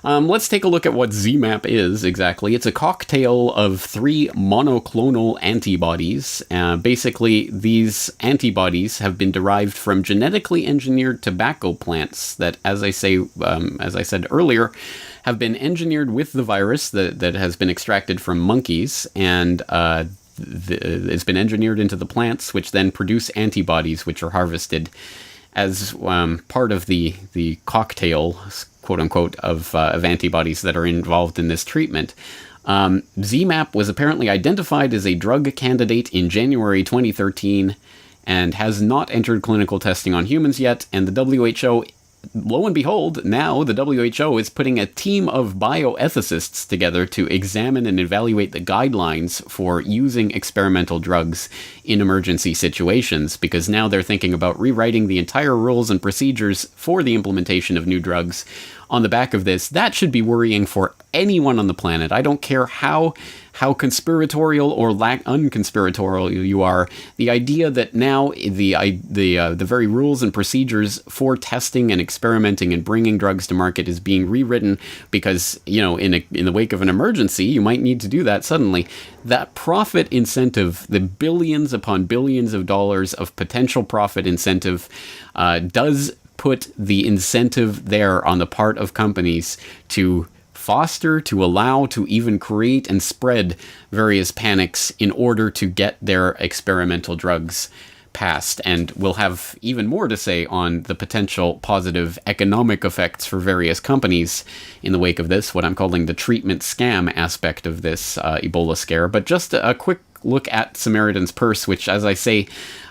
Let's take a look at what ZMapp is exactly. It's a cocktail of 3 monoclonal antibodies. Basically, these antibodies have been derived from genetically engineered tobacco plants that, as I said earlier, have been engineered with the virus that has been extracted from monkeys, and it's been engineered into the plants, which then produce antibodies, which are harvested as part of the cocktail, quote-unquote, of antibodies that are involved in this treatment. ZMapp was apparently identified as a drug candidate in January 2013 and has not entered clinical testing on humans yet, and the WHO, lo and behold, now the WHO is putting a team of bioethicists together to examine and evaluate the guidelines for using experimental drugs in emergency situations, because now they're thinking about rewriting the entire rules and procedures for the implementation of new drugs on the back of this. That should be worrying for anyone on the planet. I don't care how conspiratorial or unconspiratorial you are. The idea that now the very rules and procedures for testing and experimenting and bringing drugs to market is being rewritten because, in the wake of an emergency, you might need to do that suddenly. That profit incentive, the billions upon billions of dollars of potential profit incentive, does put the incentive there on the part of companies to foster, to allow, to even create and spread various panics in order to get their experimental drugs passed. And we'll have even more to say on the potential positive economic effects for various companies in the wake of this, what I'm calling the treatment scam aspect of this Ebola scare. But just a quick look at Samaritan's Purse, which, as I say,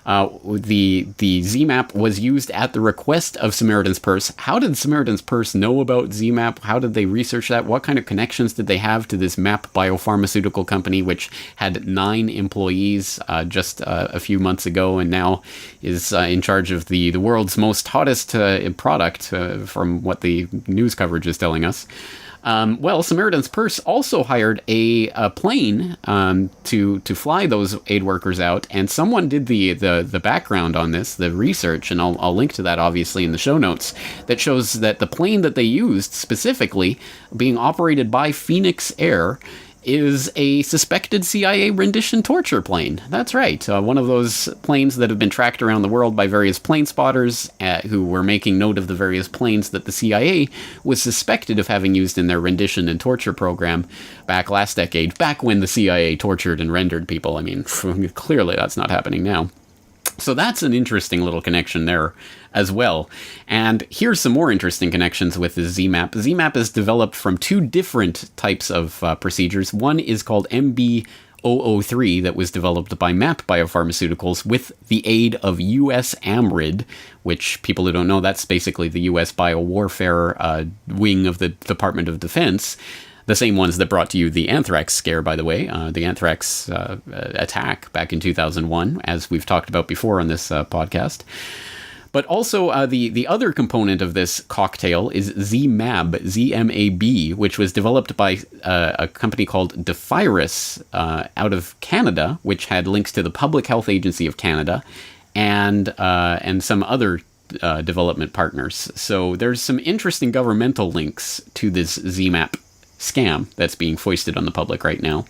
the ZMapp was used at the request of Samaritan's Purse. How did Samaritan's Purse know about ZMapp? How did they research that? What kind of connections did they have to this MAP biopharmaceutical company, which had 9 employees just a few months ago, and now is in charge of the world's most hottest product, from what the news coverage is telling us? Well, Samaritan's Purse also hired a plane to fly those aid workers out, and someone did the background on this, the research, and I'll link to that obviously in the show notes, that shows that the plane that they used specifically, being operated by Phoenix Air, is a suspected CIA rendition torture plane. That's right. One of those planes that have been tracked around the world by various plane spotters who were making note of the various planes that the CIA was suspected of having used in their rendition and torture program back last decade, back when the CIA tortured and rendered people. I mean, clearly that's not happening now. So that's an interesting little connection there as well. And here's some more interesting connections with the ZMapp. ZMapp is developed from 2 different types of procedures. One is called MB003 that was developed by MAP Biopharmaceuticals with the aid of US AMRID, which, people who don't know, that's basically the US biowarfare wing of the Department of Defense. The same ones that brought to you the anthrax scare, by the way, the anthrax attack back in 2001, as we've talked about before on this podcast. But also the other component of this cocktail is ZMAB, Z-M-A-B, which was developed by a company called Dephirus out of Canada, which had links to the Public Health Agency of Canada and some other development partners. So there's some interesting governmental links to this ZMapp scam that's being foisted on the public right now.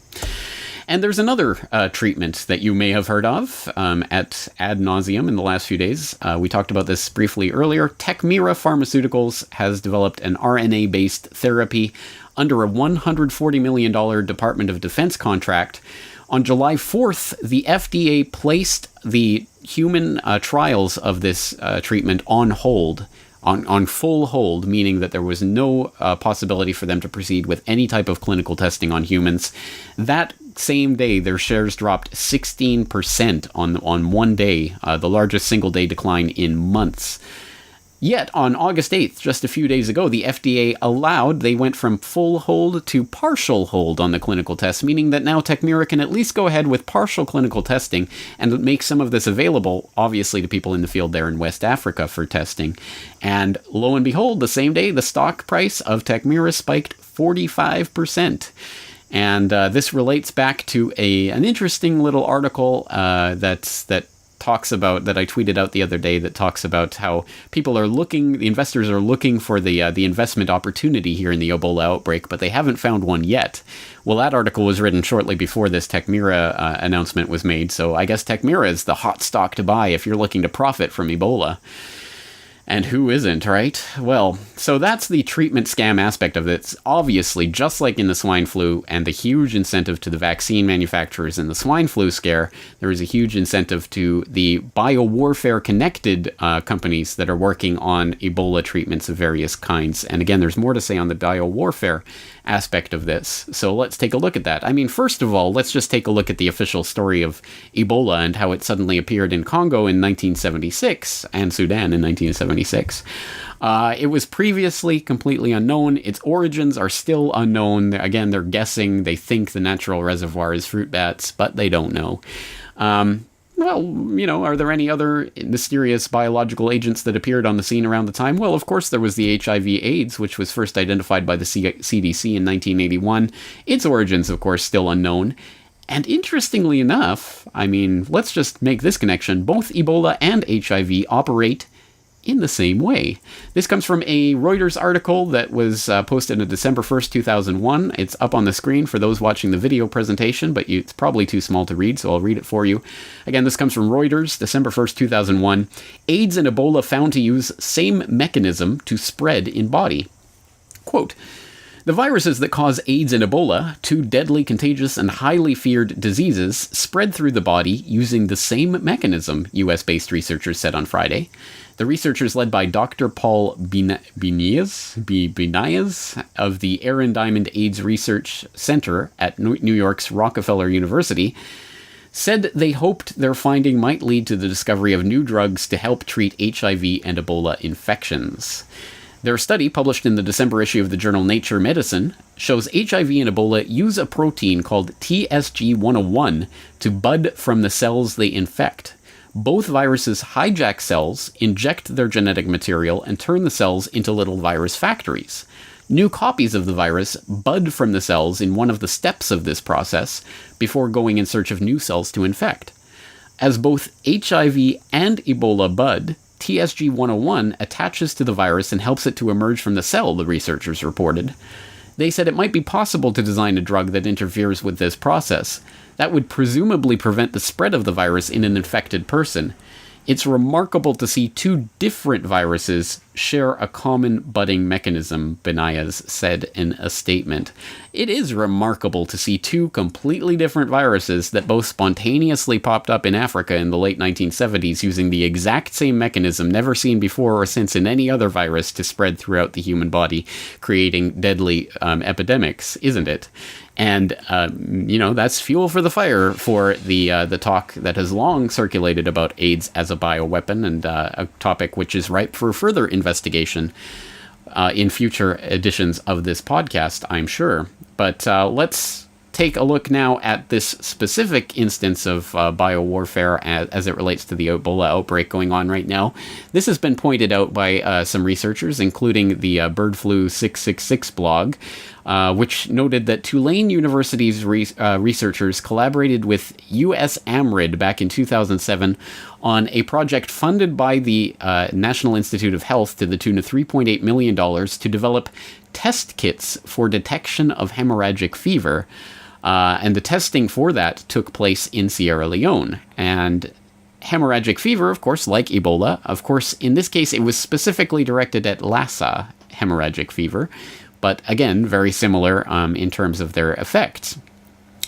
And there's another treatment that you may have heard of at ad nauseum in the last few days. We talked about this briefly earlier. Techmira Pharmaceuticals has developed an RNA-based therapy under a $140 million Department of Defense contract. On July 4th, the FDA placed the human trials of this treatment on hold. On full hold, meaning that there was no possibility for them to proceed with any type of clinical testing on humans. That same day, their shares dropped 16% on one day, the largest single-day decline in months. Yet, on August 8th, just a few days ago, the FDA they went from full hold to partial hold on the clinical tests, meaning that now Techmira can at least go ahead with partial clinical testing and make some of this available, obviously, to people in the field there in West Africa for testing. And lo and behold, the same day, the stock price of Techmira spiked 45%. And this relates back to an interesting little article that talks about, that I tweeted out the other day, that talks about how the investors are looking for the investment opportunity here in the Ebola outbreak, but they haven't found one yet. Well, that article was written shortly before this Techmira announcement was made, so I guess Techmira is the hot stock to buy if you're looking to profit from Ebola. And who isn't, right? Well, so that's the treatment scam aspect of it. Obviously, just like in the swine flu and the huge incentive to the vaccine manufacturers in the swine flu scare, there is a huge incentive to the biowarfare-connected companies that are working on Ebola treatments of various kinds. And again, there's more to say on the biowarfare aspect of this. So let's take a look at that. I mean, first of all, let's just take a look at the official story of Ebola and how it suddenly appeared in Congo in 1976 and Sudan in 1976. It was previously completely unknown. Its origins are still unknown. Again, they're guessing. They think the natural reservoir is fruit bats, but they don't know. Well, are there any other mysterious biological agents that appeared on the scene around the time? Well, of course, there was the HIV/AIDS, which was first identified by the CDC in 1981. Its origins, of course, still unknown. And interestingly enough, I mean, let's just make this connection. Both Ebola and HIV operate in the same way. This comes from a Reuters article that was posted on December 1st, 2001. It's up on the screen for those watching the video presentation, but it's probably too small to read, so I'll read it for you. Again, this comes from Reuters, December 1st, 2001. AIDS and Ebola found to use same mechanism to spread in body. Quote, "The viruses that cause AIDS and Ebola, 2 deadly, contagious, and highly feared diseases, spread through the body using the same mechanism," US-based researchers said on Friday. The researchers, led by Dr. Paul Binayes of the Aaron Diamond AIDS Research Center at New York's Rockefeller University, said they hoped their finding might lead to the discovery of new drugs to help treat HIV and Ebola infections. Their study, published in the December issue of the journal Nature Medicine, shows HIV and Ebola use a protein called TSG101 to bud from the cells they infect. Both viruses hijack cells, inject their genetic material, and turn the cells into little virus factories. New copies of the virus bud from the cells in one of the steps of this process before going in search of new cells to infect. As both HIV and Ebola bud, TSG101 attaches to the virus and helps it to emerge from the cell, the researchers reported. They said it might be possible to design a drug that interferes with this process. That would presumably prevent the spread of the virus in an infected person. It's remarkable to see two different viruses share a common budding mechanism, Benayes said in a statement. It is remarkable to see two completely different viruses that both spontaneously popped up in Africa in the late 1970s using the exact same mechanism never seen before or since in any other virus to spread throughout the human body, creating deadly epidemics, isn't it? And, that's fuel for the fire for the talk that has long circulated about AIDS as a bioweapon, and a topic which is ripe for further investigation in future editions of this podcast, I'm sure. But let's take a look now at this specific instance of biowarfare as it relates to the Ebola outbreak going on right now. This has been pointed out by some researchers, including the Bird Flu 666 blog, which noted that Tulane University's researchers collaborated with US AMRID back in 2007 on a project funded by the National Institute of Health to the tune of $3.8 million to develop test kits for detection of hemorrhagic fever. And the testing for that took place in Sierra Leone. And hemorrhagic fever, of course, like Ebola, of course, in this case, it was specifically directed at Lassa hemorrhagic fever, but again, very similar in terms of their effects.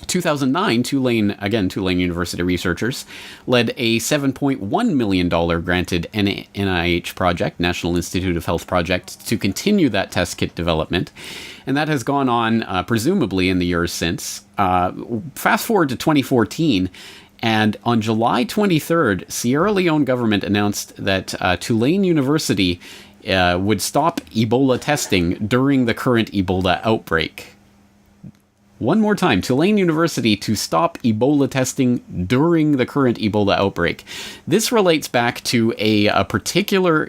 2009, Tulane University researchers led a $7.1 million granted NIH project, National Institute of Health project, to continue that test kit development. And that has gone on, presumably, in the years since. Fast forward to 2014, and on July 23rd, Sierra Leone government announced that Tulane University would stop Ebola testing during the current Ebola outbreak. One more time, Tulane University to stop Ebola testing during the current Ebola outbreak. This relates back to a particular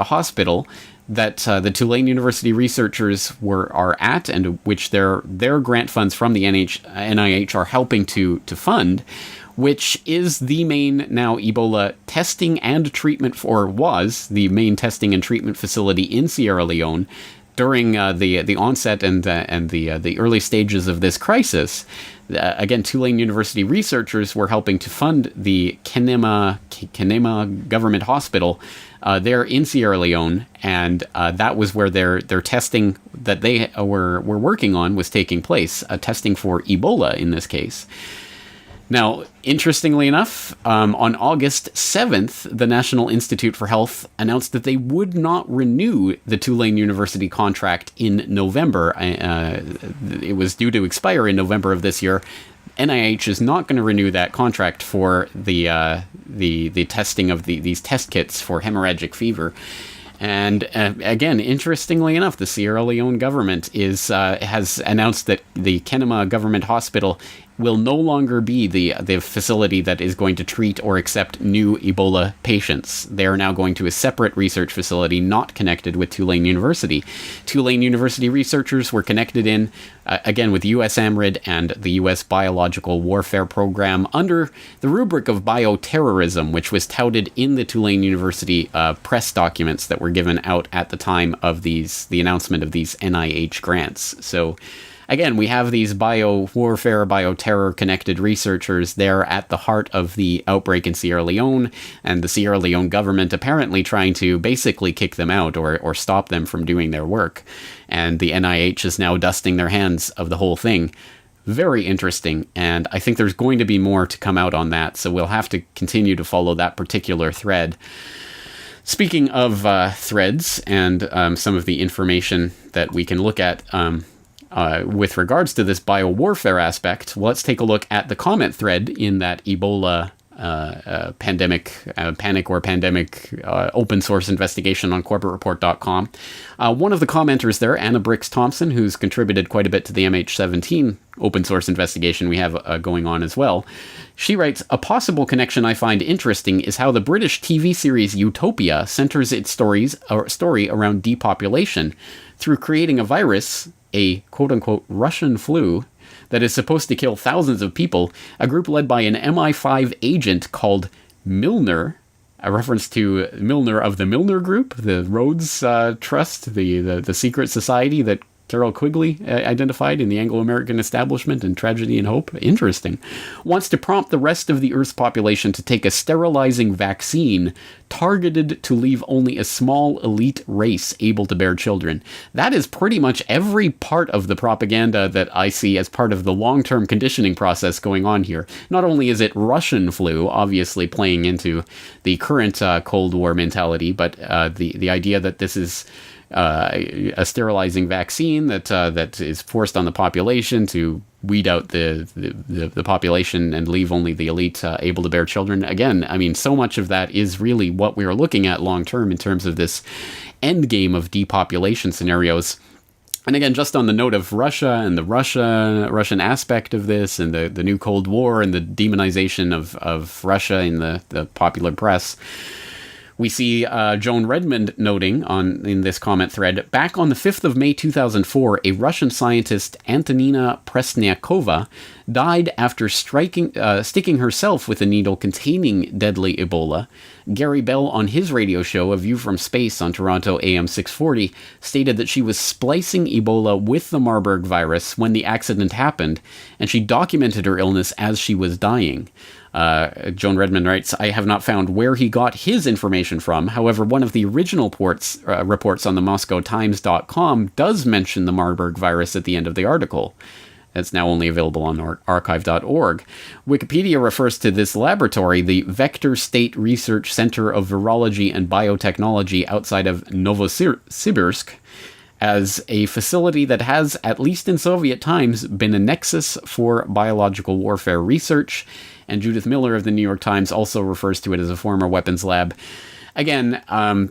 hospital that the Tulane University researchers are at, and which their grant funds from the NIH are helping to fund, which is the main now Ebola testing and treatment was the main testing and treatment facility in Sierra Leone during the onset and the early stages of this crisis. Again, Tulane University researchers were helping to fund the Kenema Government Hospital there in Sierra Leone, and that was where their testing that they were working on was taking place, testing for Ebola in this case. Now, interestingly enough, on August 7th, the National Institute for Health announced that they would not renew the Tulane University contract in November. It was due to expire in November of this year. NIH is not going to renew that contract for the testing of these test kits for hemorrhagic fever. And again, interestingly enough, the Sierra Leone government has announced that the Kenema Government Hospital will no longer be the facility that is going to treat or accept new Ebola patients. They are now going to a separate research facility not connected with Tulane University. Tulane University researchers were connected in, again, with US AMRID and the US Biological Warfare Program under the rubric of bioterrorism, which was touted in the Tulane University press documents that were given out at the time of the announcement of these NIH grants. So, again, we have these biowarfare, bioterror-connected researchers there at the heart of the outbreak in Sierra Leone, and the Sierra Leone government apparently trying to basically kick them out or stop them from doing their work. And the NIH is now dusting their hands of the whole thing. Very interesting, and I think there's going to be more to come out on that, so we'll have to continue to follow that particular thread. Speaking of threads and some of the information that we can look at, with regards to this biowarfare aspect, let's take a look at the comment thread in that Ebola pandemic, panic or pandemic open source investigation on CorbettReport.com. One of the commenters there, Anna Briggs Thompson, who's contributed quite a bit to the MH17 open source investigation we have going on as well. She writes, "A possible connection I find interesting is how the British TV series Utopia centers its story around depopulation through creating a virus, a quote-unquote Russian flu, that is supposed to kill thousands of people. A group led by an MI5 agent called Milner," a reference to Milner of the Milner Group, the Rhodes Trust, the secret society that Carol Quigley identified in the Anglo-American Establishment in Tragedy and Hope. Interesting. "Wants to prompt the rest of the Earth's population to take a sterilizing vaccine targeted to leave only a small elite race able to bear children." That is pretty much every part of the propaganda that I see as part of the long-term conditioning process going on here. Not only is it Russian flu, obviously playing into the current Cold War mentality, but the idea that this is a sterilizing vaccine that is forced on the population to weed out the population and leave only the elite able to bear children. Again, I mean, so much of that is really what we are looking at long term in terms of this end game of depopulation scenarios. And again, just on the note of Russia and the Russian aspect of this and the new Cold War and the demonization of Russia in the popular press, we see Joan Redmond noting in this comment thread, "Back on the 5th of May 2004, a Russian scientist, Antonina Presniakova, died after sticking herself with a needle containing deadly Ebola. Gary Bell, on his radio show, A View from Space on Toronto AM 640, stated that she was splicing Ebola with the Marburg virus when the accident happened, and she documented her illness as she was dying." Joan Redmond writes, "I have not found where he got his information from. However, one of the original reports on the MoscowTimes.com does mention the Marburg virus at the end of the article. It's now only available on archive.org. Wikipedia refers to this laboratory, the Vector State Research Center of Virology and Biotechnology outside of Novosibirsk, as a facility that has, at least in Soviet times, been a nexus for biological warfare research." And Judith Miller of the New York Times also refers to it as a former weapons lab. Again,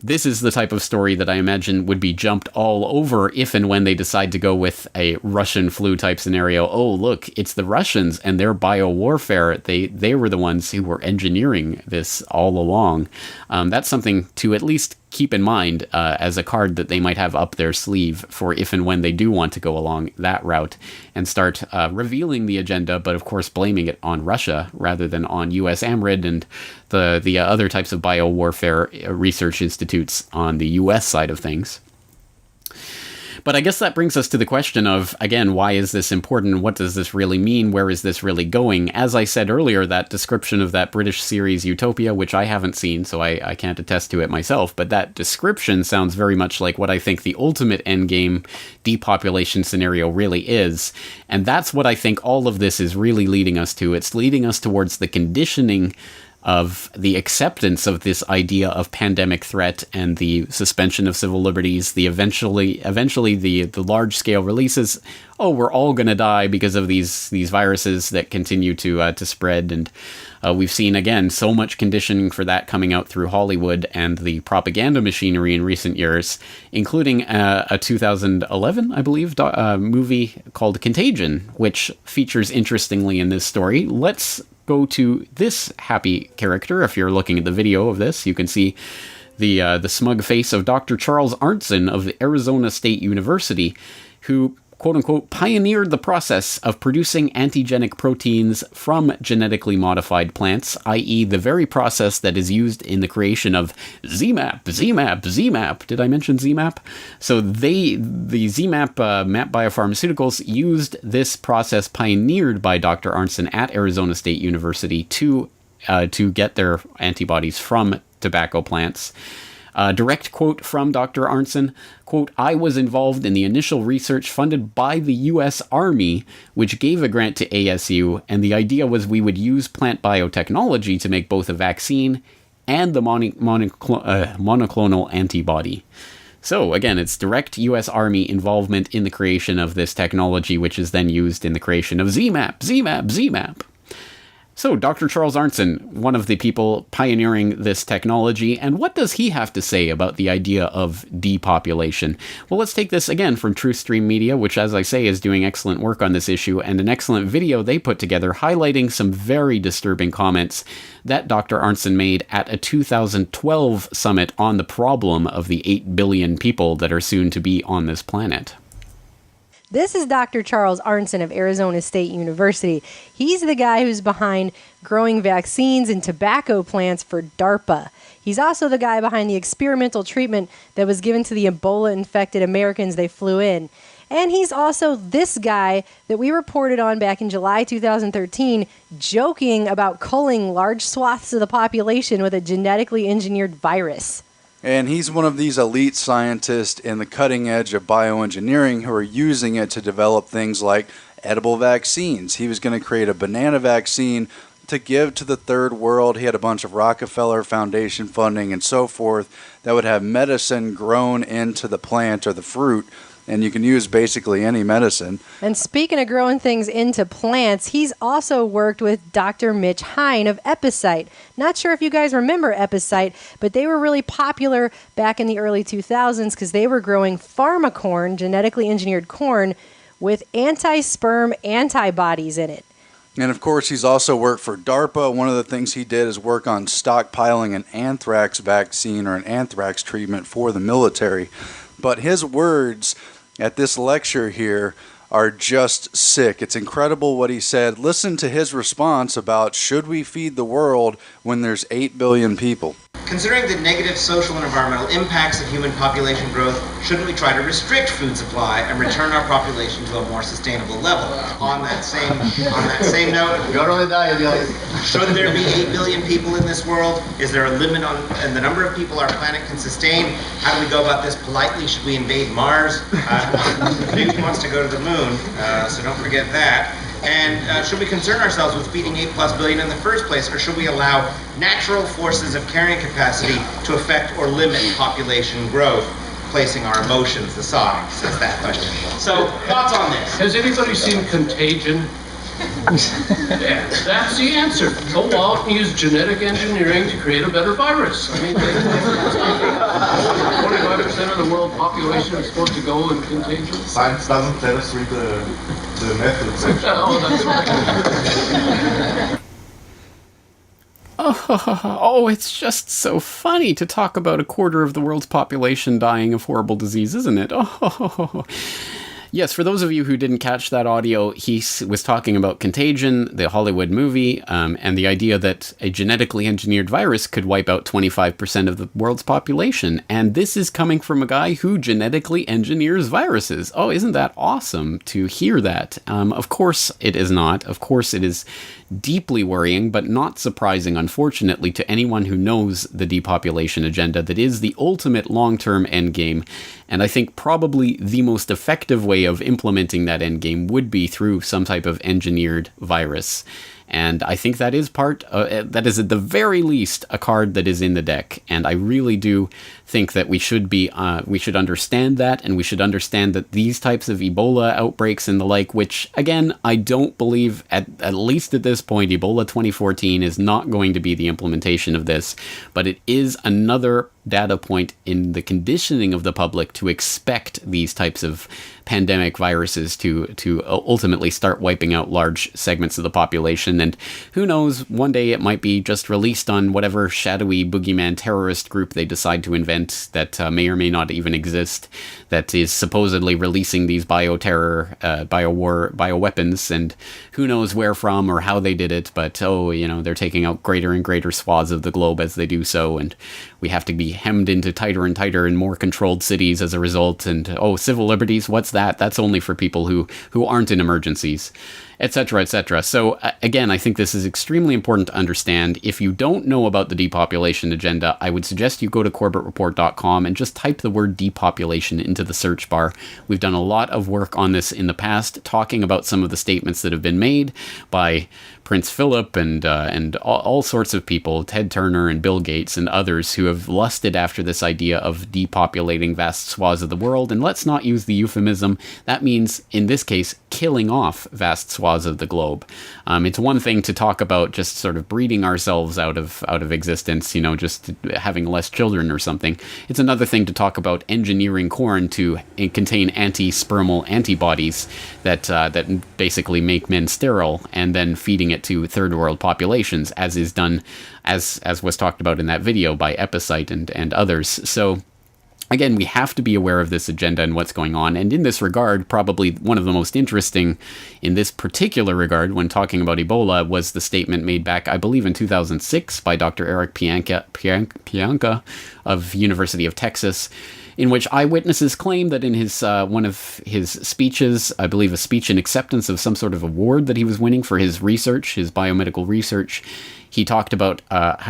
this is the type of story that I imagine would be jumped all over if and when they decide to go with a Russian flu type scenario. Oh, look, it's the Russians and their biowarfare. They were the ones who were engineering this all along. That's something to at least keep in mind as a card that they might have up their sleeve for if and when they do want to go along that route and start revealing the agenda, but of course blaming it on Russia rather than on US AMRID and the other types of biowarfare research institutes on the US side of things. But I guess that brings us to the question of, again, why is this important? What does this really mean? Where is this really going? As I said earlier, that description of that British series Utopia, which I haven't seen, so I can't attest to it myself, but that description sounds very much like what I think the ultimate endgame depopulation scenario really is. And that's what I think all of this is really leading us to. It's leading us towards the conditioning of the acceptance of this idea of pandemic threat and the suspension of civil liberties, the eventually the large-scale releases. Oh, we're all going to die because of these viruses that continue to spread. And we've seen, again, so much conditioning for that coming out through Hollywood and the propaganda machinery in recent years, including a 2011, I believe, movie called Contagion, which features interestingly in this story. Let's go to this happy character. If you're looking at the video of this, you can see the smug face of Dr. Charles Arntzen of the Arizona State University, who, quote-unquote, pioneered the process of producing antigenic proteins from genetically modified plants, i.e. the very process that is used in the creation of ZMapp. Did I mention ZMapp? So the ZMapp Map Biopharmaceuticals used this process pioneered by Dr. Arntzen at Arizona State University to get their antibodies from tobacco plants. Direct quote from Dr. Arntzen, quote, "I was involved in the initial research funded by the U.S. Army, which gave a grant to ASU, and the idea was we would use plant biotechnology to make both a vaccine and the monoclonal antibody." So again, it's direct U.S. Army involvement in the creation of this technology, which is then used in the creation of ZMAP. So, Dr. Charles Arntzen, one of the people pioneering this technology, and what does he have to say about the idea of depopulation? Well, let's take this again from TruthStream Media, which, as I say, is doing excellent work on this issue, and an excellent video they put together highlighting some very disturbing comments that Dr. Arntzen made at a 2012 summit on the problem of the 8 billion people that are soon to be on this planet. This is Dr. Charles Arntzen of Arizona State University. He's the guy who's behind growing vaccines and tobacco plants for DARPA. He's also the guy behind the experimental treatment that was given to the Ebola-infected Americans they flew in. And he's also this guy that we reported on back in July 2013, joking about culling large swaths of the population with a genetically engineered virus. And he's one of these elite scientists in the cutting edge of bioengineering who are using it to develop things like edible vaccines. He was going to create a banana vaccine to give to the third world. He had a bunch of Rockefeller Foundation funding and so forth that would have medicine grown into the plant or the fruit. And you can use basically any medicine. And speaking of growing things into plants, he's also worked with Dr. Mitch Hein of Epicite. Not sure if you guys remember Epicite, but they were really popular back in the early 2000s because they were growing pharmacorn, genetically engineered corn, with anti-sperm antibodies in it. And of course, he's also worked for DARPA. One of the things he did is work on stockpiling an anthrax vaccine or an anthrax treatment for the military. But his words at this lecture here are just sick. It's incredible what he said. Listen to his response about should we feed the world when there's 8 billion people. Considering the negative social and environmental impacts of human population growth, shouldn't we try to restrict food supply and return our population to a more sustainable level? On that same note, should there be 8 billion people in this world? Is there a limit on the number of people our planet can sustain? How do we go about this politely? Should we invade Mars? Newt wants to go to the moon, so don't forget that. And should we concern ourselves with feeding 8+ billion in the first place, or should we allow natural forces of carrying capacity to affect or limit population growth, placing our emotions aside? That's that question. So, thoughts on this? Has anybody seen Contagion? Yeah, that's the answer. Go out and use genetic engineering to create a better virus. I mean, 25% of the world population is supposed to go in Contagion. Science doesn't let us read the methods. Oh, that's right. Oh, it's just so funny to talk about a quarter of the world's population dying of horrible disease, isn't it? Oh. Yes, for those of you who didn't catch that audio, he was talking about Contagion, the Hollywood movie, and the idea that a genetically engineered virus could wipe out 25% of the world's population. And this is coming from a guy who genetically engineers viruses. Oh, isn't that awesome to hear that? Of course it is not. Of course it is deeply worrying, but not surprising, unfortunately, to anyone who knows the depopulation agenda that is the ultimate long-term endgame. And I think probably the most effective way of implementing that endgame would be through some type of engineered virus. And I think that is that is at the very least a card that is in the deck. And I really do think that we should understand that, and we should understand that these types of Ebola outbreaks and the like, which again, I don't believe at least at this point, Ebola 2014 is not going to be the implementation of this, but it is another data point in the conditioning of the public to expect these types of pandemic viruses to ultimately start wiping out large segments of the population. And who knows, one day it might be just released on whatever shadowy boogeyman terrorist group they decide to invent that may or may not even exist, that is supposedly releasing these bioweapons, and who knows where from or how they did it, but they're taking out greater and greater swaths of the globe as they do so, and we have to be hemmed into tighter and tighter and more controlled cities as a result. And civil liberties, what's that? That's only for people who aren't in emergencies. etc., etc. So again, I think this is extremely important to understand. If you don't know about the depopulation agenda, I would suggest you go to corbettreport.com and just type the word depopulation into the search bar. We've done a lot of work on this in the past, talking about some of the statements that have been made by Prince Philip and all sorts of people, Ted Turner and Bill Gates and others who have lusted after this idea of depopulating vast swaths of the world. And let's not use the euphemism. That means, in this case, killing off vast swaths of the globe. It's one thing to talk about just sort of breeding ourselves out of existence, just having less children or something. It's another thing to talk about engineering corn to contain anti-spermal antibodies that basically make men sterile, and then feeding it to third world populations, as is done, as was talked about in that video by Epicite and others. So again, we have to be aware of this agenda and what's going on. And in this regard, probably one of the most interesting in this particular regard when talking about Ebola was the statement made back, I believe, in 2006 by Dr. Eric Pianka of University of Texas, in which eyewitnesses claim that in his one of his speeches, I believe a speech in acceptance of some sort of award that he was winning for his research, his biomedical research, he talked about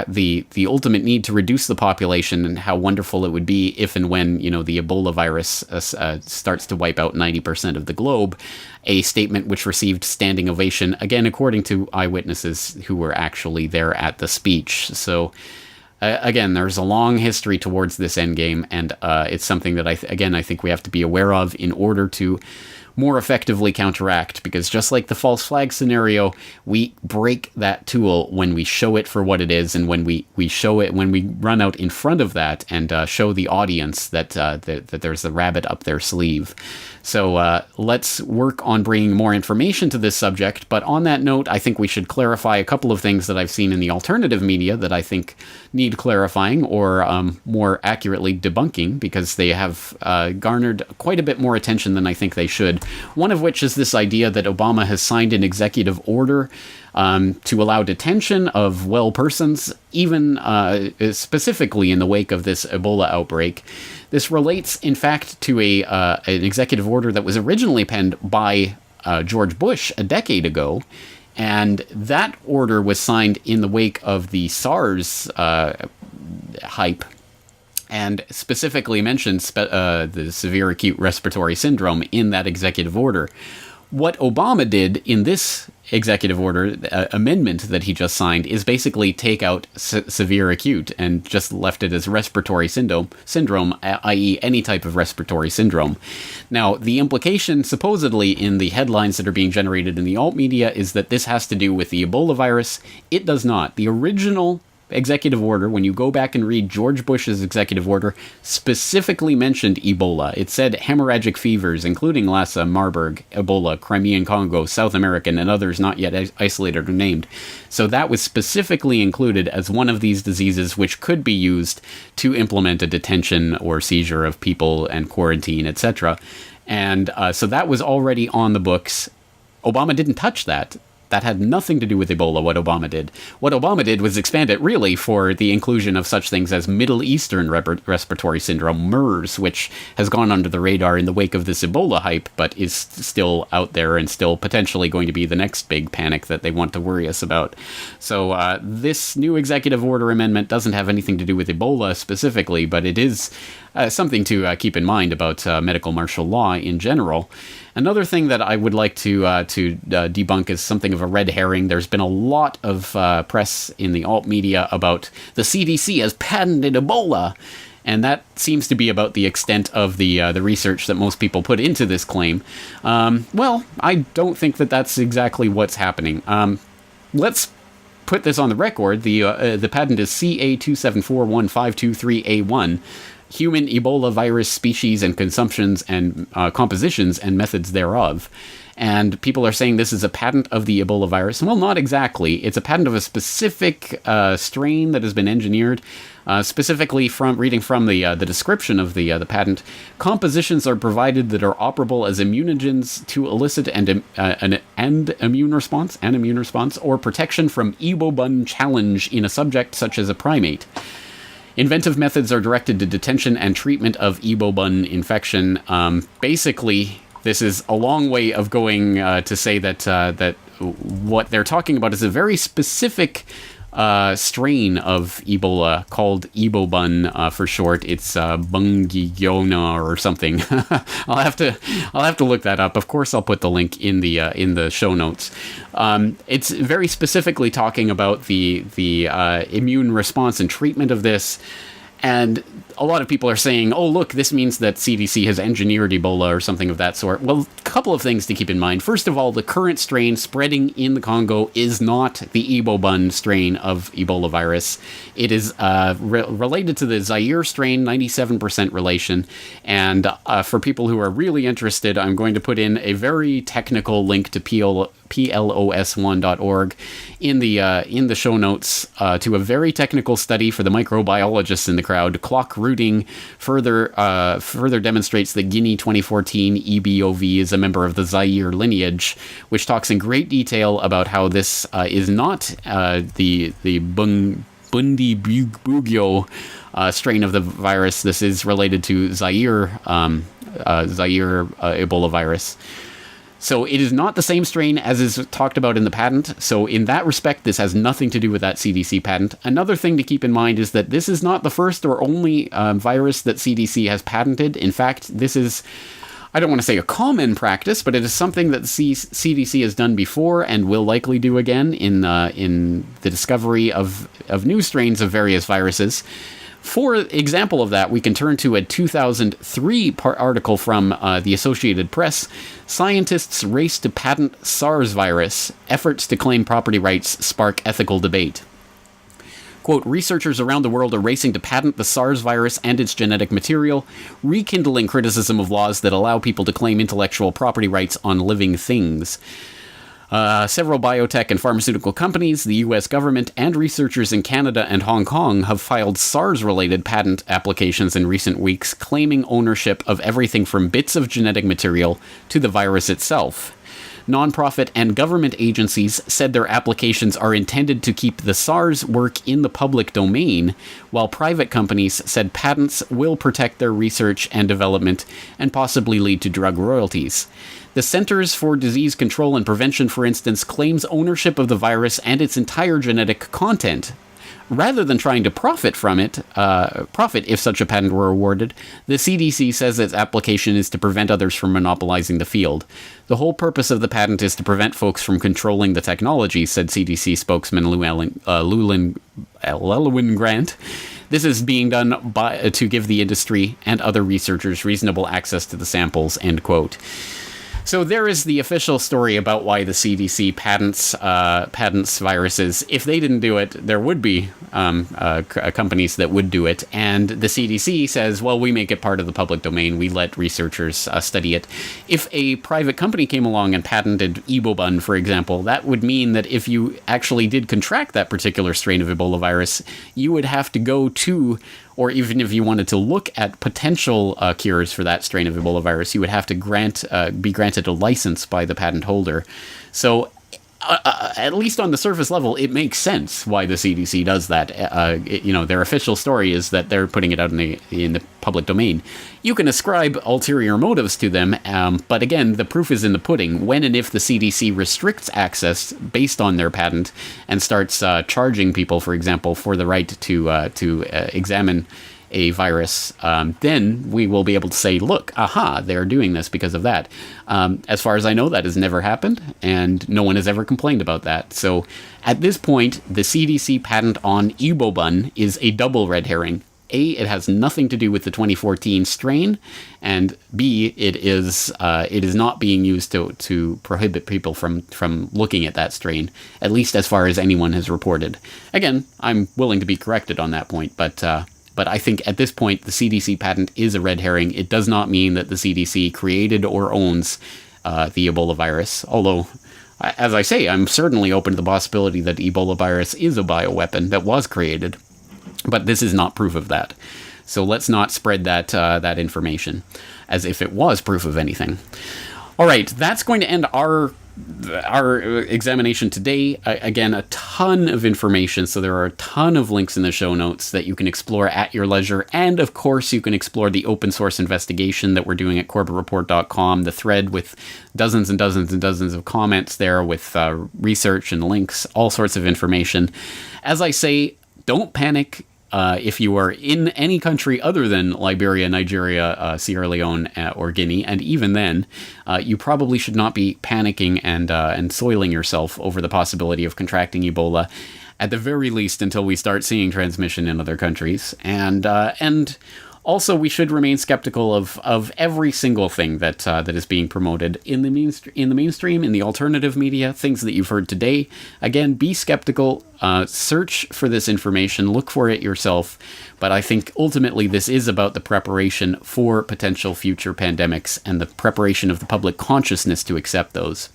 the ultimate need to reduce the population and how wonderful it would be if and when, the Ebola virus starts to wipe out 90% of the globe, a statement which received standing ovation, again, according to eyewitnesses who were actually there at the speech. So again, there's a long history towards this endgame, and it's something that I think we have to be aware of in order to more effectively counteract, because just like the false flag scenario, we break that tool when we show it for what it is, and when we show it, when we run out in front of that and show the audience that there's a rabbit up their sleeve. So let's work on bringing more information to this subject. But on that note, I think we should clarify a couple of things that I've seen in the alternative media that I think need clarifying, or more accurately debunking, because they have garnered quite a bit more attention than I think they should. One of which is this idea that Obama has signed an executive order to allow detention of well persons, even specifically in the wake of this Ebola outbreak. This relates, in fact, to an executive order that was originally penned by George Bush a decade ago, and that order was signed in the wake of the SARS hype, and specifically mentions the severe acute respiratory syndrome in that executive order. What Obama did in this executive order amendment that he just signed is basically take out severe acute and just left it as respiratory syndrome, i.e. any type of respiratory syndrome. Now, the implication supposedly in the headlines that are being generated in the alt media is that this has to do with the Ebola virus. It does not. The original executive order, when you go back and read George Bush's executive order, specifically mentioned Ebola. It said hemorrhagic fevers, including Lassa, Marburg, Ebola, Crimean Congo, South American, and others not yet isolated or named. So that was specifically included as one of these diseases which could be used to implement a detention or seizure of people and quarantine, etc. And so that was already on the books. Obama didn't touch that. That had nothing to do with Ebola, what Obama did. What Obama did was expand it, really, for the inclusion of such things as Middle Eastern respiratory syndrome, MERS, which has gone under the radar in the wake of this Ebola hype, but is still out there and still potentially going to be the next big panic that they want to worry us about. So this new executive order amendment doesn't have anything to do with Ebola specifically, but it is something to keep in mind about medical martial law in general. Another thing that I would like to debunk is something of a red herring. There's been a lot of press in the alt media about the CDC has patented Ebola, and that seems to be about the extent of the research that most people put into this claim. Well, I don't think that that's exactly what's happening. Let's put this on the record. The patent is CA2741523A1. Human Ebola virus species and consumptions and compositions and methods thereof. And people are saying this is a patent of the Ebola virus. Well, not exactly. It's a patent of a specific strain that has been engineered. Specifically, from reading from the description of the patent, compositions are provided that are operable as immunogens to elicit an immune response or protection from Ebola challenge in a subject such as a primate. Inventive methods are directed to detention and treatment of Ebola infection. Basically, this is a long way of going to say that that what they're talking about is a very specific strain of Ebola called Ebola for short. It's Bungiona or something. I'll have to look that up. Of course, I'll put the link in the show notes. It's very specifically talking about the immune response and treatment of this. And a lot of people are saying, oh, look, this means that CDC has engineered Ebola or something of that sort. Well, a couple of things to keep in mind. First of all, the current strain spreading in the Congo is not the Ebola strain of Ebola virus. It is related to the Zaire strain, 97% relation. And for people who are really interested, I'm going to put in a very technical link to PLOS1.org in the show notes to a very technical study for the microbiologists in the crowd. Clock routing further demonstrates that Guinea 2014 EBOV is a member of the Zaire lineage, which talks in great detail about how this is not the Bundibugyo strain of the virus. This is related to Zaire Ebola virus. So it is not the same strain as is talked about in the patent. So in that respect, this has nothing to do with that CDC patent. Another thing to keep in mind is that this is not the first or only virus that CDC has patented. In fact, this is, I don't want to say a common practice, but it is something that the CDC has done before and will likely do again in the discovery of new strains of various viruses. For example of that, we can turn to a 2003 article from the Associated Press. Scientists race to patent SARS virus. Efforts to claim property rights spark ethical debate. Quote, researchers around the world are racing to patent the SARS virus and its genetic material, rekindling criticism of laws that allow people to claim intellectual property rights on living things. Several biotech and pharmaceutical companies, the U.S. government, and researchers in Canada and Hong Kong have filed SARS-related patent applications in recent weeks, claiming ownership of everything from bits of genetic material to the virus itself. Nonprofit and government agencies said their applications are intended to keep the SARS work in the public domain, while private companies said patents will protect their research and development and possibly lead to drug royalties. The Centers for Disease Control and Prevention, for instance, claims ownership of the virus and its entire genetic content. Rather than trying to profit if such a patent were awarded, the CDC says its application is to prevent others from monopolizing the field. The whole purpose of the patent is to prevent folks from controlling the technology, said CDC spokesman Llewellyn Grant. This is being done to give the industry and other researchers reasonable access to the samples, end quote. So there is the official story about why the CDC patents viruses. If they didn't do it, there would be companies that would do it. And the CDC says, well, we make it part of the public domain. We let researchers study it. If a private company came along and patented Ebola, for example, that would mean that if you actually did contract that particular strain of Ebola virus, you would have to go to, or even if you wanted to look at potential cures for that strain of Ebola virus, you would have to be granted a license by the patent holder. So at least on the surface level, it makes sense why the CDC does that. Their official story is that they're putting it out in the public domain. You can ascribe ulterior motives to them, but again, the proof is in the pudding. When and if the CDC restricts access based on their patent and starts charging people, for example, for the right to examine a virus, then we will be able to say, look, aha, they're doing this because of that. As far as I know, that has never happened, and no one has ever complained about that. So at this point, the CDC patent on Ebola is a double red herring. A, it has nothing to do with the 2014 strain, and B, it is not being used to prohibit people from looking at that strain, at least as far as anyone has reported. Again, I'm willing to be corrected on that point, but I think at this point, the CDC patent is a red herring. It does not mean that the CDC created or owns the Ebola virus. Although, as I say, I'm certainly open to the possibility that Ebola virus is a bioweapon that was created. But this is not proof of that. So let's not spread that information as if it was proof of anything. All right, that's going to end our our examination today, again, a ton of information. So there are a ton of links in the show notes that you can explore at your leisure. And of course, you can explore the open source investigation that we're doing at corbettreport.com, the thread with dozens and dozens and dozens of comments there with research and links, all sorts of information. As I say, don't panic. If you are in any country other than Liberia, Nigeria, Sierra Leone, or Guinea, and even then, you probably should not be panicking and soiling yourself over the possibility of contracting Ebola, at the very least until we start seeing transmission in other countries. And also, we should remain skeptical of every single thing that is being promoted in the mainstream, in the alternative media, things that you've heard today. Again, be skeptical, search for this information, look for it yourself. But I think ultimately this is about the preparation for potential future pandemics and the preparation of the public consciousness to accept those.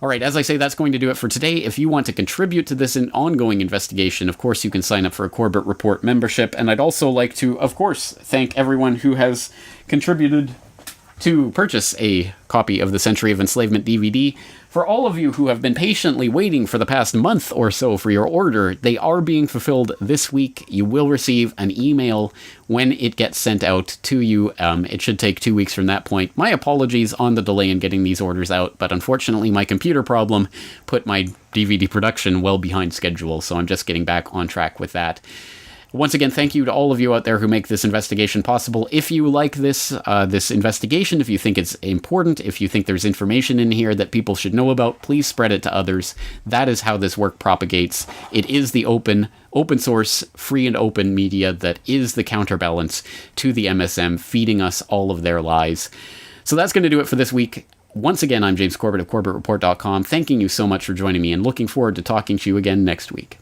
All right, as I say, that's going to do it for today. If you want to contribute to this ongoing investigation, of course, you can sign up for a Corbett Report membership. And I'd also like to, of course, thank everyone who has contributed to purchase a copy of the Century of Enslavement DVD. For all of you who have been patiently waiting for the past month or so for your order, they are being fulfilled this week. You will receive an email when it gets sent out to you. It should take 2 weeks from that point. My apologies on the delay in getting these orders out, but unfortunately my computer problem put my DVD production well behind schedule, so I'm just getting back on track with that. Once again, thank you to all of you out there who make this investigation possible. If you like this investigation, if you think it's important, if you think there's information in here that people should know about, please spread it to others. That is how this work propagates. It is the open source, free and open media that is the counterbalance to the MSM, feeding us all of their lies. So that's going to do it for this week. Once again, I'm James Corbett of CorbettReport.com, thanking you so much for joining me and looking forward to talking to you again next week.